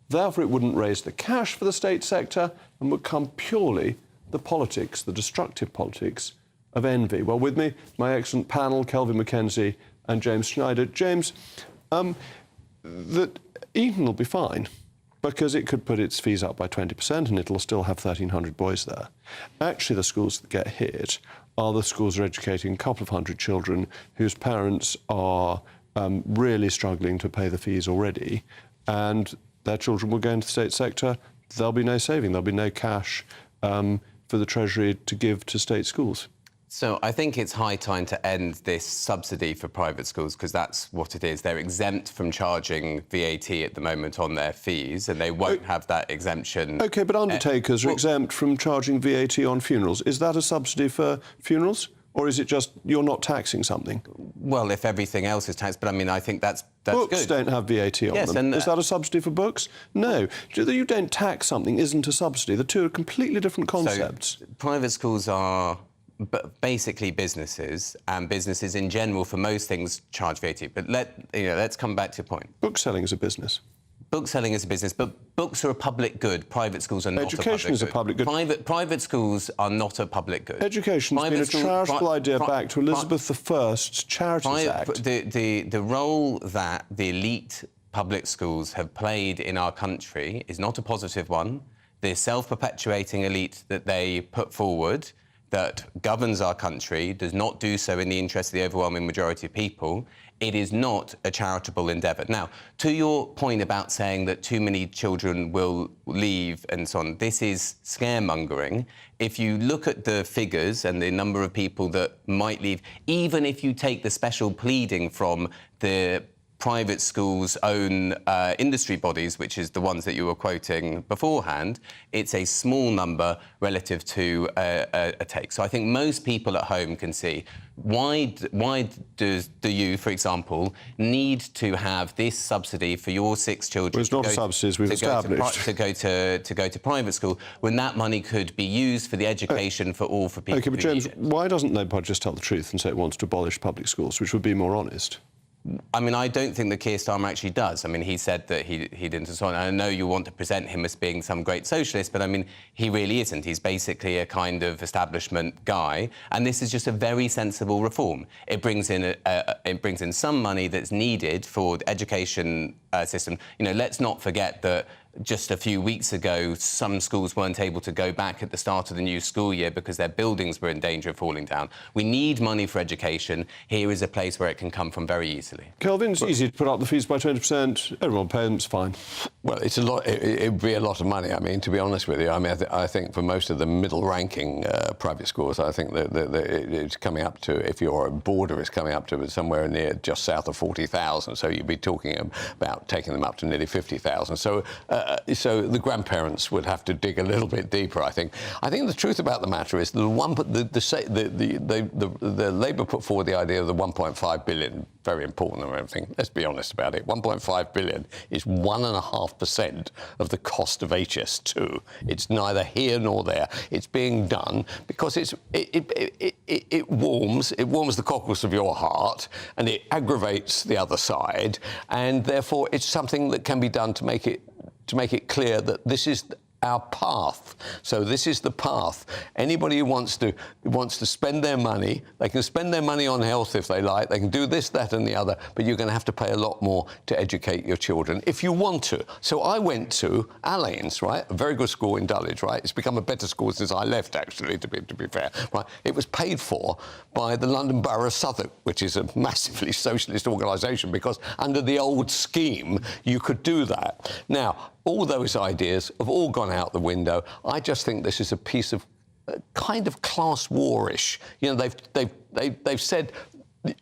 Therefore, it wouldn't raise the cash for the state sector and would come purely the politics, the destructive politics of envy. Well, with me, my excellent panel, Kelvin Mackenzie and James Schneider. James, that Eton will be fine because it could put its fees up by 20% and it'll still have 1,300 boys there. Actually, the schools that get hit are the schools that are educating a couple of hundred children whose parents are really struggling to pay the fees already, and their children will go into the state sector. There'll be no saving. There'll be no cash for the Treasury to give to state schools. So I think it's high time to end this subsidy for private schools, because that's what it is. They're exempt from charging VAT at the moment on their fees, and they won't have that exemption. OK, but undertakers are exempt from charging VAT on funerals. Is that a subsidy for funerals? Or is it just you're not taxing something? Well, if everything else is taxed, but I mean, I think that's books good. Don't have VAT on yes, them. And, is that a subsidy for books? No. You don't tax something isn't a subsidy. The two are completely different concepts. So, private schools are basically businesses, and businesses in general, for most things, charge VAT. But let's come back to your point. Bookselling is a business. Bookselling is a business, but books are a public good. Private schools are not a public good. Education is a public good. Private schools are not a public good. Education's been a charitable idea back to Elizabeth I's Charities Act. The role that the elite public schools have played in our country is not a positive one. The self-perpetuating elite that they put forward, that governs our country, does not do so in the interest of the overwhelming majority of people. It is not a charitable endeavour. Now, to your point about saying that too many children will leave and so on, this is scaremongering. If you look at the figures and the number of people that might leave, even if you take the special pleading from the private schools' own industry bodies, which is the ones that you were quoting beforehand, it's a small number relative to a take. So I think most people at home can see why do you, for example, need to have this subsidy for your 6 children? Well, it's not a subsidy, as we've established. To go to private school, when that money could be used for the education for people. OK, but James, why doesn't Labour just tell the truth and say it wants to abolish public schools, which would be more honest? I mean, I don't think that Keir Starmer actually does. I mean, he said that he didn't and so on. And I know you want to present him as being some great socialist, but I mean, he really isn't. He's basically a kind of establishment guy, and this is just a very sensible reform. It brings in some money that's needed for the education system. You know, let's not forget that just a few weeks ago, some schools weren't able to go back at the start of the new school year because their buildings were in danger of falling down. We need money for education. Here is a place where it can come from very easily. Kelvin, it's easy to put up the fees by 20%. Everyone pays them, it's fine. Well, it's a lot. It would be a lot of money. I mean, to be honest with you, I mean, I think for most of the middle-ranking private schools, I think that it's coming up to, if you're a boarder, it's coming up to somewhere near just south of 40,000. So you'd be talking about taking them up to nearly 50,000. So the grandparents would have to dig a little bit deeper, I think. I think the truth about the matter is the Labour put forward the idea of the 1.5 billion, very important and everything. Let's be honest about it. 1.5 billion is 1.5% of the cost of HS2. It's neither here nor there. It's being done because it warms the cockles of your heart and it aggravates the other side, and therefore it's something that can be done to make it clear that this is our path. So this is the path. Anybody who wants to spend their money, they can spend their money on health if they like. They can do this, that, and the other. But you're going to have to pay a lot more to educate your children if you want to. So I went to Allains, right, a very good school in Dulwich, right. It's become a better school since I left, actually, to be fair. Right. It was paid for by the London Borough of Southwark, which is a massively socialist organisation, because under the old scheme you could do that. Now, all those ideas have all gone out the window. I just think this is a piece of kind of class war-ish. You know, they've said,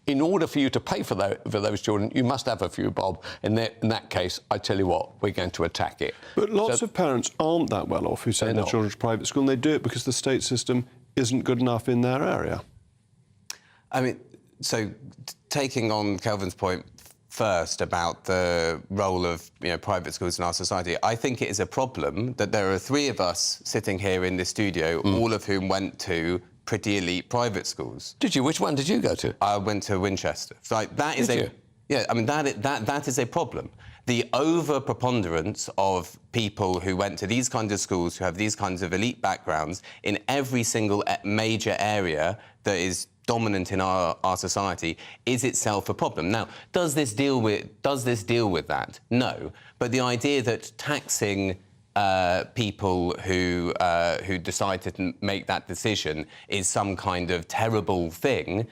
in order for you to pay for those children, you must have a few bob. In that case, I tell you what, we're going to attack it. But lots of parents aren't that well off who send their children to private school, and they do it because the state system isn't good enough in their area. I mean, so taking on Kelvin's point first about the role of private schools in our society, I think it is a problem that there are three of us sitting here in this studio, all of whom went to pretty elite private schools. Did you? Which one did you go to? I went to Winchester. So, like, that is yeah. I mean, that is a problem. The over-preponderance of people who went to these kinds of schools, who have these kinds of elite backgrounds, in every single major area that is dominant in our society, is itself a problem. Now, does this deal with that? No. But the idea that taxing people who decide to make that decision is some kind of terrible thing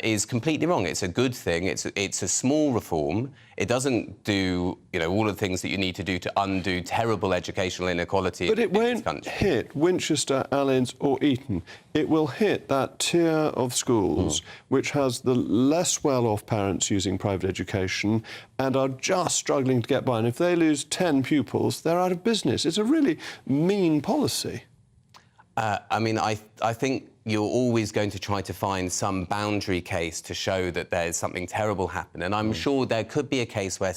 is completely wrong. It's a good thing. It's a small reform. It doesn't do all of the things that you need to do to undo terrible educational inequality. But it won't hit Winchester, Allains or Eton. It will hit that tier of schools which has the less well-off parents using private education and are just struggling to get by. And if they lose 10 pupils, they're out of business. It's a really mean policy. I mean, I think you're always going to try to find some boundary case to show that there's something terrible happened. And I'm sure there could be a case where,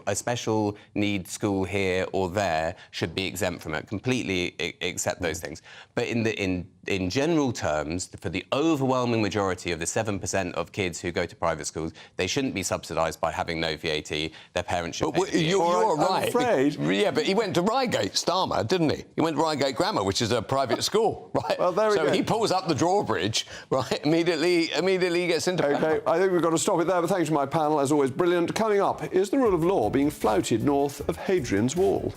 a special needs school here or there should be exempt from it. Completely accept those things. But in general terms, for the overwhelming majority of the 7% of kids who go to private schools, they shouldn't be subsidised by having no VAT. Their parents should pay. You're right. I'm afraid. Yeah, but he went to Reigate, Starmer, didn't he? He went to Reigate Grammar, which is a private school, right? Well, there we go. So he pulls up the drawbridge, right? Immediately gets into power. OK, I think we've got to stop it there, but thanks to my panel, as always, brilliant. Coming up, is the rule of law being flouted north of Hadrian's Wall?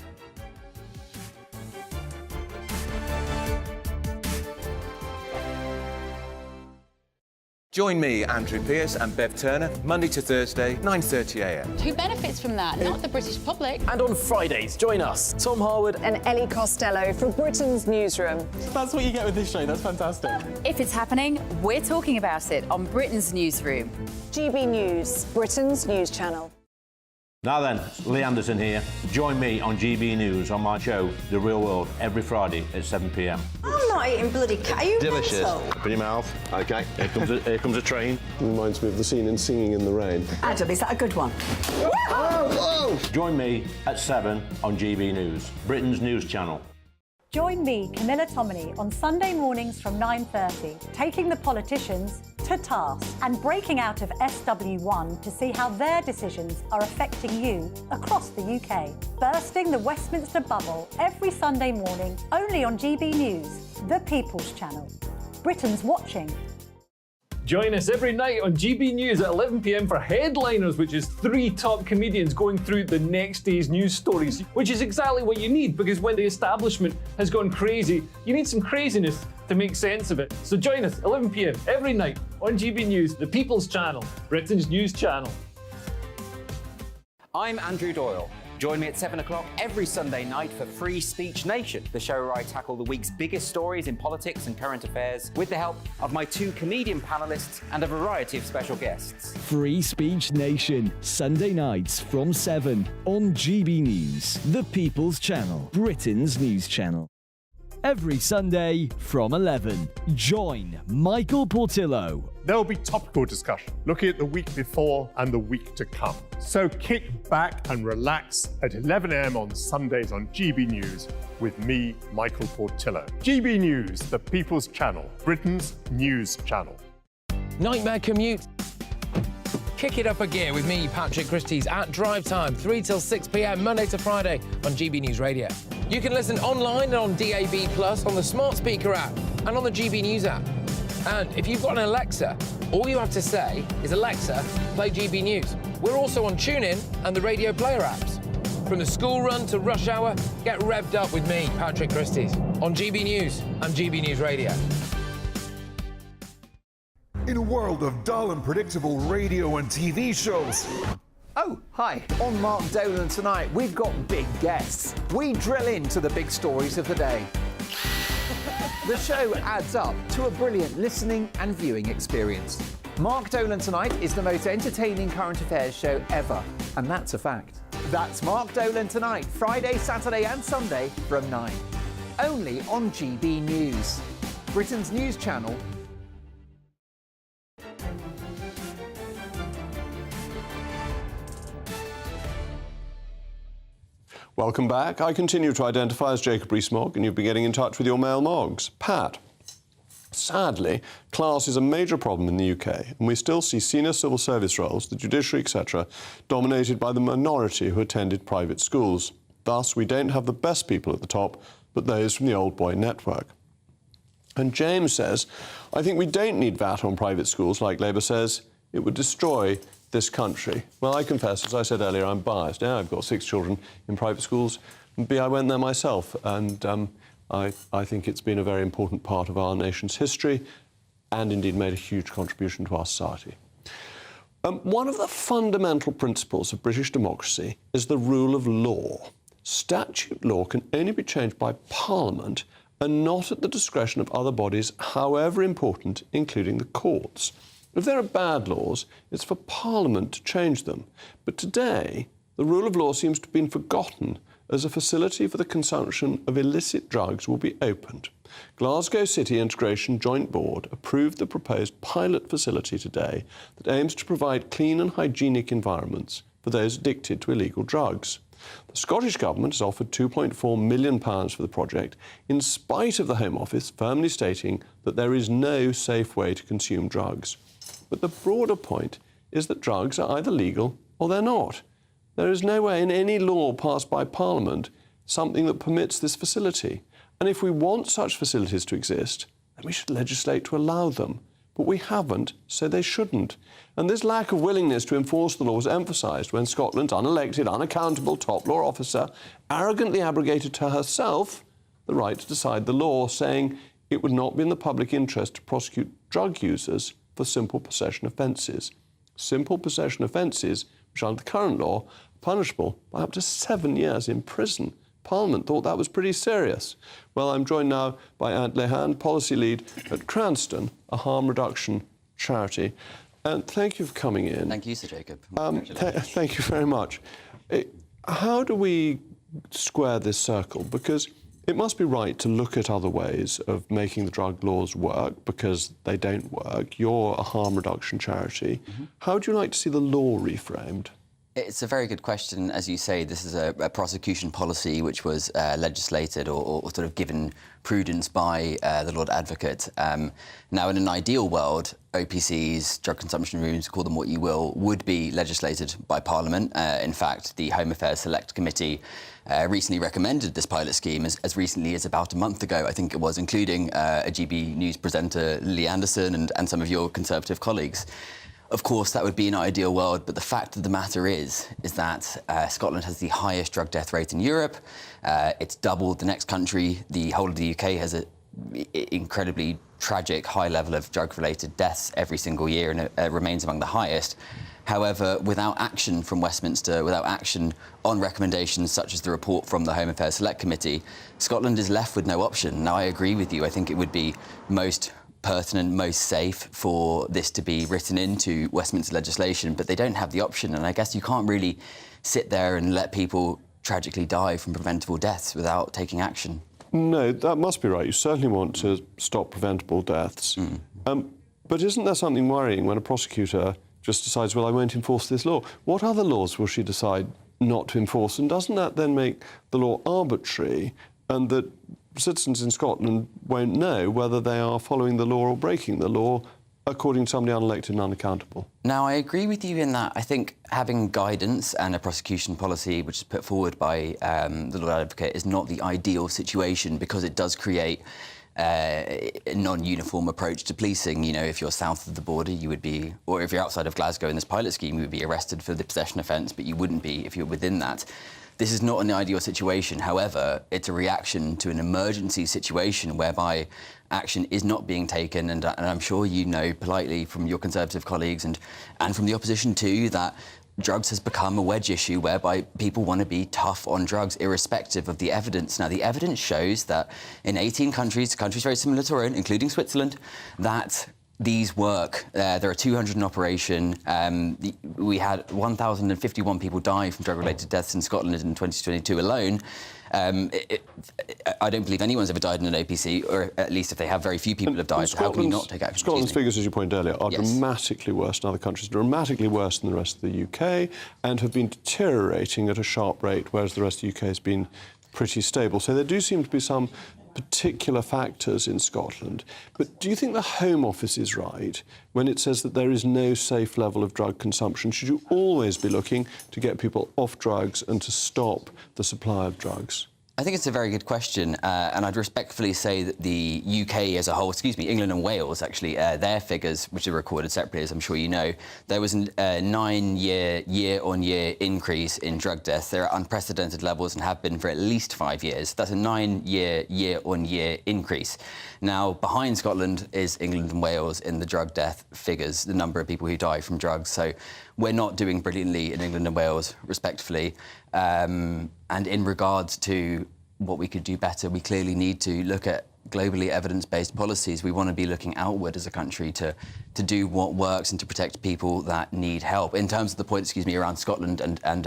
Join me, Andrew Pearce and Bev Turner, Monday to Thursday, 9:30 a.m. Who benefits from that? Not the British public. And on Fridays, join us, Tom Harwood and Ellie Costello from Britain's Newsroom. That's what you get with this show. That's fantastic. If it's happening, we're talking about it on Britain's Newsroom. GB News, Britain's news channel. Now then, Lee Anderson here. Join me on GB News on my show, The Real World, every Friday at 7 p.m. I'm not eating bloody cat. Are you Delicious. mental? Open your mouth. OK, here comes a train. Reminds me of the scene in Singing in the Rain. Adam, is that a good one? Whoa! Join me at 7 on GB News, Britain's news channel. Join me, Camilla Tominey, on Sunday mornings from 9:30, taking the politicians to task and breaking out of SW1 to see how their decisions are affecting you across the UK. Bursting the Westminster bubble every Sunday morning only on GB News, the People's Channel. Britain's watching. Join us every night on GB News at 11 p.m. for Headliners, which is 3 top comedians going through the next day's news stories, which is exactly what you need, because when the establishment has gone crazy, you need some craziness to make sense of it. So join us 11 p.m. every night on GB News, the People's Channel, Britain's news channel. I'm Andrew Doyle. Join me at 7 o'clock every Sunday night for Free Speech Nation, the show where I tackle the week's biggest stories in politics and current affairs with the help of my 2 comedian panellists and a variety of special guests. Free Speech Nation, Sunday nights from 7 on GB News, the People's Channel, Britain's news channel. Every Sunday from 11, join Michael Portillo. There will be topical discussion, looking at the week before and the week to come. So kick back and relax at 11 a.m. on Sundays on GB News with me, Michael Portillo. GB News, the People's Channel, Britain's news channel. Nightmare commute. Kick it up a gear with me, Patrick Christie's, at Drive Time, 3 till 6 p.m, Monday to Friday on GB News Radio. You can listen online and on DAB+, on the smart speaker app, and on the GB News app. And if you've got an Alexa, all you have to say is, Alexa, play GB News. We're also on TuneIn and the Radio Player apps. From the school run to rush hour, get revved up with me, Patrick Christie's, on GB News and GB News Radio. In a world of dull and predictable radio and TV shows. Oh, hi. On Mark Dolan tonight, we've got big guests. We drill into the big stories of the day. The show adds up to a brilliant listening and viewing experience. Mark Dolan Tonight is the most entertaining current affairs show ever, and that's a fact. That's Mark Dolan Tonight, Friday, Saturday and Sunday from 9. Only on GB News, Britain's news channel. Welcome back. I continue to identify as Jacob Rees-Mogg, and you've been getting in touch with your male Moggs. Pat. Sadly, class is a major problem in the UK, and we still see senior civil service roles, the judiciary, etc., dominated by the minority who attended private schools. Thus, we don't have the best people at the top, but those from the old boy network. And James says, I think we don't need VAT on private schools, like Labour says. It would destroy this country. Well, I confess, as I said earlier, I'm biased. A, I've got 6 children in private schools, and B, I went there myself, and I think it's been a very important part of our nation's history and indeed made a huge contribution to our society. One of the fundamental principles of British democracy is the rule of law. Statute law can only be changed by Parliament and not at the discretion of other bodies, however important, including the courts. If there are bad laws, it's for Parliament to change them. But today, the rule of law seems to have been forgotten as a facility for the consumption of illicit drugs will be opened. Glasgow City Integration Joint Board approved the proposed pilot facility today that aims to provide clean and hygienic environments for those addicted to illegal drugs. The Scottish Government has offered £2.4 million for the project, in spite of the Home Office firmly stating that there is no safe way to consume drugs. But the broader point is that drugs are either legal or they're not. There is no way in any law passed by Parliament something that permits this facility. And if we want such facilities to exist, then we should legislate to allow them. But we haven't, so they shouldn't. And this lack of willingness to enforce the law was emphasised when Scotland's unelected, unaccountable top law officer arrogantly abrogated to herself the right to decide the law, saying it would not be in the public interest to prosecute drug users for simple possession offences. Simple possession offences, which under the current law are punishable by up to 7 years in prison. Parliament thought that was pretty serious. Well, I'm joined now by Ant Lehan, policy lead at Cranston, a harm reduction charity. And thank you for coming in. Thank you, Sir Jacob. Thank you very much. How do we square this circle? Because it must be right to look at other ways of making the drug laws work, because they don't work. You're a harm reduction charity. Mm-hmm. How would you like to see the law reframed? It's a very good question. As you say, this is a prosecution policy which was legislated or sort of given prudence by the Lord Advocate. Now, in an ideal world, OPCs, drug consumption rooms, call them what you will, would be legislated by Parliament. In fact, the Home Affairs Select Committee recently recommended this pilot scheme as recently as about a month ago, I think it was, including a GB News presenter, Lee Anderson, and some of your Conservative colleagues. Of course, that would be an ideal world, but the fact of the matter is that Scotland has the highest drug death rate in Europe. It's doubled the next country. The whole of the UK has an incredibly tragic high level of drug-related deaths every single year, and it remains among the highest. However, without action from Westminster, without action on recommendations such as the report from the Home Affairs Select Committee, Scotland is left with no option. Now, I agree with you. I think it would be most pertinent, most safe for this to be written into Westminster legislation, but they don't have the option, and I guess you can't really sit there and let people tragically die from preventable deaths without taking action. No, that must be right. You certainly want to stop preventable deaths. But isn't there something worrying when a prosecutor just decides, well, I won't enforce this law? What other laws will she decide not to enforce? And doesn't that then make the law arbitrary, and that citizens in Scotland won't know whether they are following the law or breaking the law, according to somebody unelected and unaccountable? Now, I agree with you in that. I think having guidance and a prosecution policy which is put forward by the Lord Advocate is not the ideal situation, because it does create a non-uniform approach to policing. You know, if you're south of the border, you would be, or if you're outside of Glasgow in this pilot scheme, you would be arrested for the possession offence, but you wouldn't be if you're within that. This is not an ideal situation. However, it's a reaction to an emergency situation whereby action is not being taken. And I'm sure you know politely from your Conservative colleagues and from the opposition too that drugs has become a wedge issue whereby people want to be tough on drugs irrespective of the evidence. Now, the evidence shows that in 18 countries very similar to our own, including Switzerland, that these work. There are 200 in operation. We had 1,051 people die from drug-related deaths in Scotland in 2022 alone. I don't believe anyone's ever died in an OPC, or at least if they have, very few people have died. So how can we not take action? Scotland's figures, as you pointed earlier, are dramatically worse than other countries, dramatically worse than the rest of the UK, and have been deteriorating at a sharp rate, whereas the rest of the UK has been pretty stable. So there do seem to be some particular factors in Scotland. But do you think the Home Office is right when it says that there is no safe level of drug consumption? Should you always be looking to get people off drugs and to stop the supply of drugs? I think it's a very good question, and I'd respectfully say that the UK as a whole, England and Wales, actually, their figures, which are recorded separately, as I'm sure you know, there was a 9-year increase in drug deaths. They're at unprecedented levels and have been for at least 5 years. That's a 9-year increase. Now, behind Scotland is England and Wales in the drug death figures, the number of people who die from drugs. So we're not doing brilliantly in England and Wales, respectfully. And in regards to what we could do better, we clearly need to look at globally evidence-based policies. We want to be looking outward as a country to do what works and to protect people that need help. In terms of the point, around Scotland and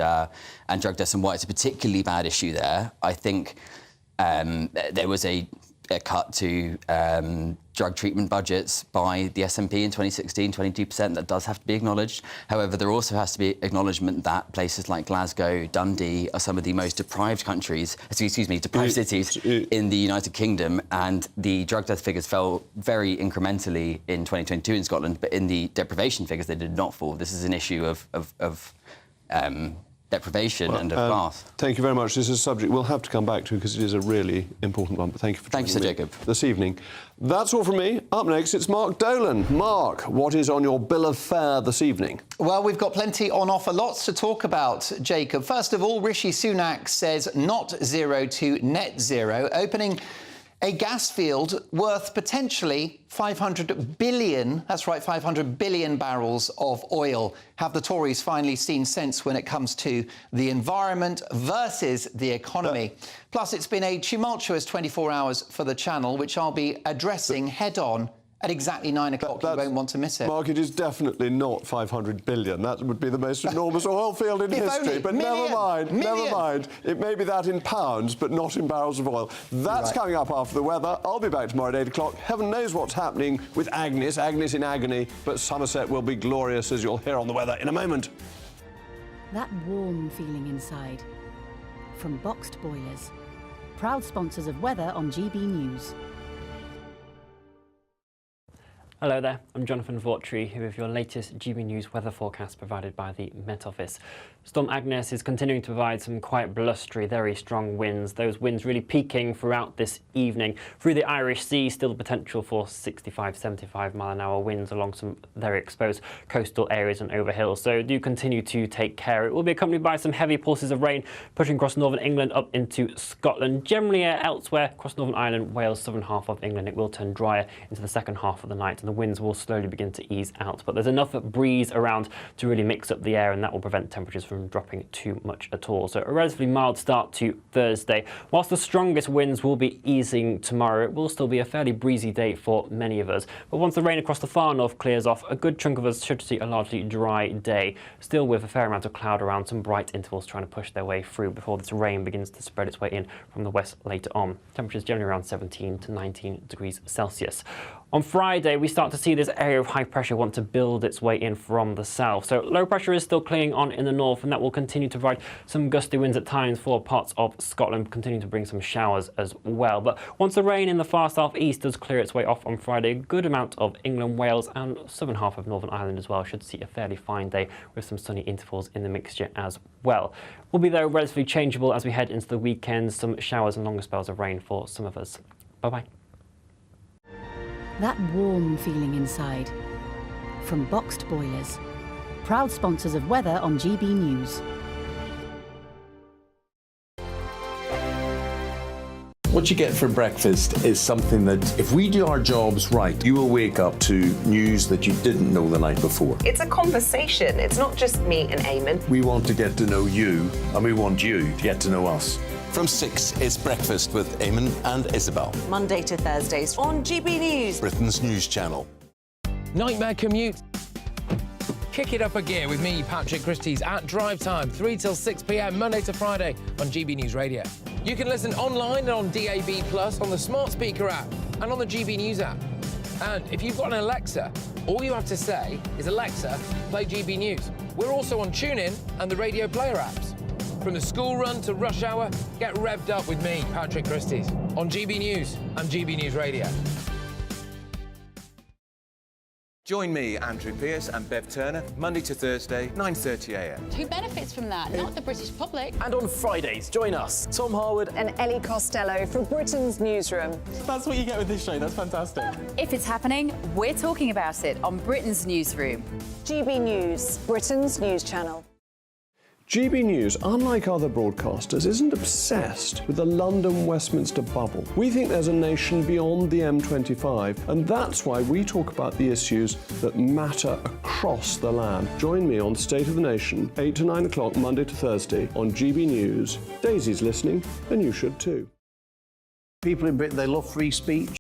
drug deaths and why it's a particularly bad issue there, I think there was a cut to drug treatment budgets by the SNP in 2016, 22%. That does have to be acknowledged. However, there also has to be acknowledgement that places like Glasgow, Dundee are some of the most deprived cities in the United Kingdom, and the drug death figures fell very incrementally in 2022 in Scotland, but in the deprivation figures they did not fall. This is an issue of deprivation and of class. Thank you very much. This is a subject we'll have to come back to because it is a really important one. But thank you for joining me Jacob. This evening. That's all from me. Up next, it's Mark Dolan. Mark, what is on your bill of fare this evening? Well, we've got plenty on offer, lots to talk about, Jacob. First of all, Rishi Sunak says not zero to net zero, opening a gas field worth potentially 500 billion, that's right, 500 billion barrels of oil. Have the Tories finally seen sense when it comes to the environment versus the economy? Plus, it's been a tumultuous 24 hours for the Channel, which I'll be addressing head-on at exactly 9 o'clock. You won't want to miss it. Mark, it is definitely not 500 billion. That would be the most enormous oil field in history. But never mind. It may be that in pounds, but not in barrels of oil. That's coming up after the weather. I'll be back tomorrow at 8 o'clock. Heaven knows what's happening with Agnes in agony. But Somerset will be glorious, as you'll hear on the weather in a moment. That warm feeling inside. From Boxed Boilers. Proud sponsors of weather on GB News. Hello there, I'm Jonathan Vautry here with your latest GB News weather forecast provided by the Met Office. Storm Agnes is continuing to provide some quite blustery, very strong winds. Those winds really peaking throughout this evening. Through the Irish Sea, still the potential for 65, 75 mile an hour winds along some very exposed coastal areas and over hills. So do continue to take care. It will be accompanied by some heavy pulses of rain pushing across northern England up into Scotland. Generally elsewhere across Northern Ireland, Wales, southern half of England, it will turn drier into the second half of the night. The winds will slowly begin to ease out, but there's enough breeze around to really mix up the air, and that will prevent temperatures from dropping too much at all. So a relatively mild start to Thursday. Whilst the strongest winds will be easing tomorrow, it will still be a fairly breezy day for many of us. But once the rain across the far north clears off, a good chunk of us should see a largely dry day, still with a fair amount of cloud around, some bright intervals trying to push their way through before this rain begins to spread its way in from the west later on. Temperatures generally around 17 to 19 degrees Celsius. On Friday, we start to see this area of high pressure want to build its way in from the south. So low pressure is still clinging on in the north, and that will continue to provide some gusty winds at times for parts of Scotland, continuing to bring some showers as well. But once the rain in the far southeast does clear its way off on Friday, a good amount of England, Wales and southern half of Northern Ireland as well should see a fairly fine day with some sunny intervals in the mixture as well. Will be, though, relatively changeable as we head into the weekend. Some showers and longer spells of rain for some of us. Bye-bye. That warm feeling inside. From Boxed Boilers. Proud sponsors of weather on GB News. What you get for breakfast is something that, if we do our jobs right, you will wake up to news that you didn't know the night before. It's a conversation. It's not just me and Eamon. We want to get to know you, and we want you to get to know us. From 6, it's Breakfast with Eamon and Isabel. Monday to Thursdays on GB News, Britain's news channel. Nightmare commute. Kick it up a gear with me, Patrick Christie's at Drive Time, 3 till 6 p.m, Monday to Friday on GB News Radio. You can listen online and on DAB+, on the smart speaker app and on the GB News app. And if you've got an Alexa, all you have to say is, Alexa, play GB News. We're also on TuneIn and the Radio Player apps. From the school run to rush hour, get revved up with me, Patrick Christie's, on GB News and GB News Radio. Join me, Andrew Pearce and Bev Turner, Monday to Thursday, 9:30 a.m. Who benefits from that? Not the British public. And on Fridays, join us, Tom Harwood and Ellie Costello from Britain's Newsroom. That's what you get with this show. That's fantastic. If it's happening, we're talking about it on Britain's Newsroom. GB News, Britain's news channel. GB News, unlike other broadcasters, isn't obsessed with the London-Westminster bubble. We think there's a nation beyond the M25, and that's why we talk about the issues that matter across the land. Join me on State of the Nation, 8 to 9 o'clock, Monday to Thursday, on GB News. Daisy's listening, and you should too. People in Britain, they love free speech.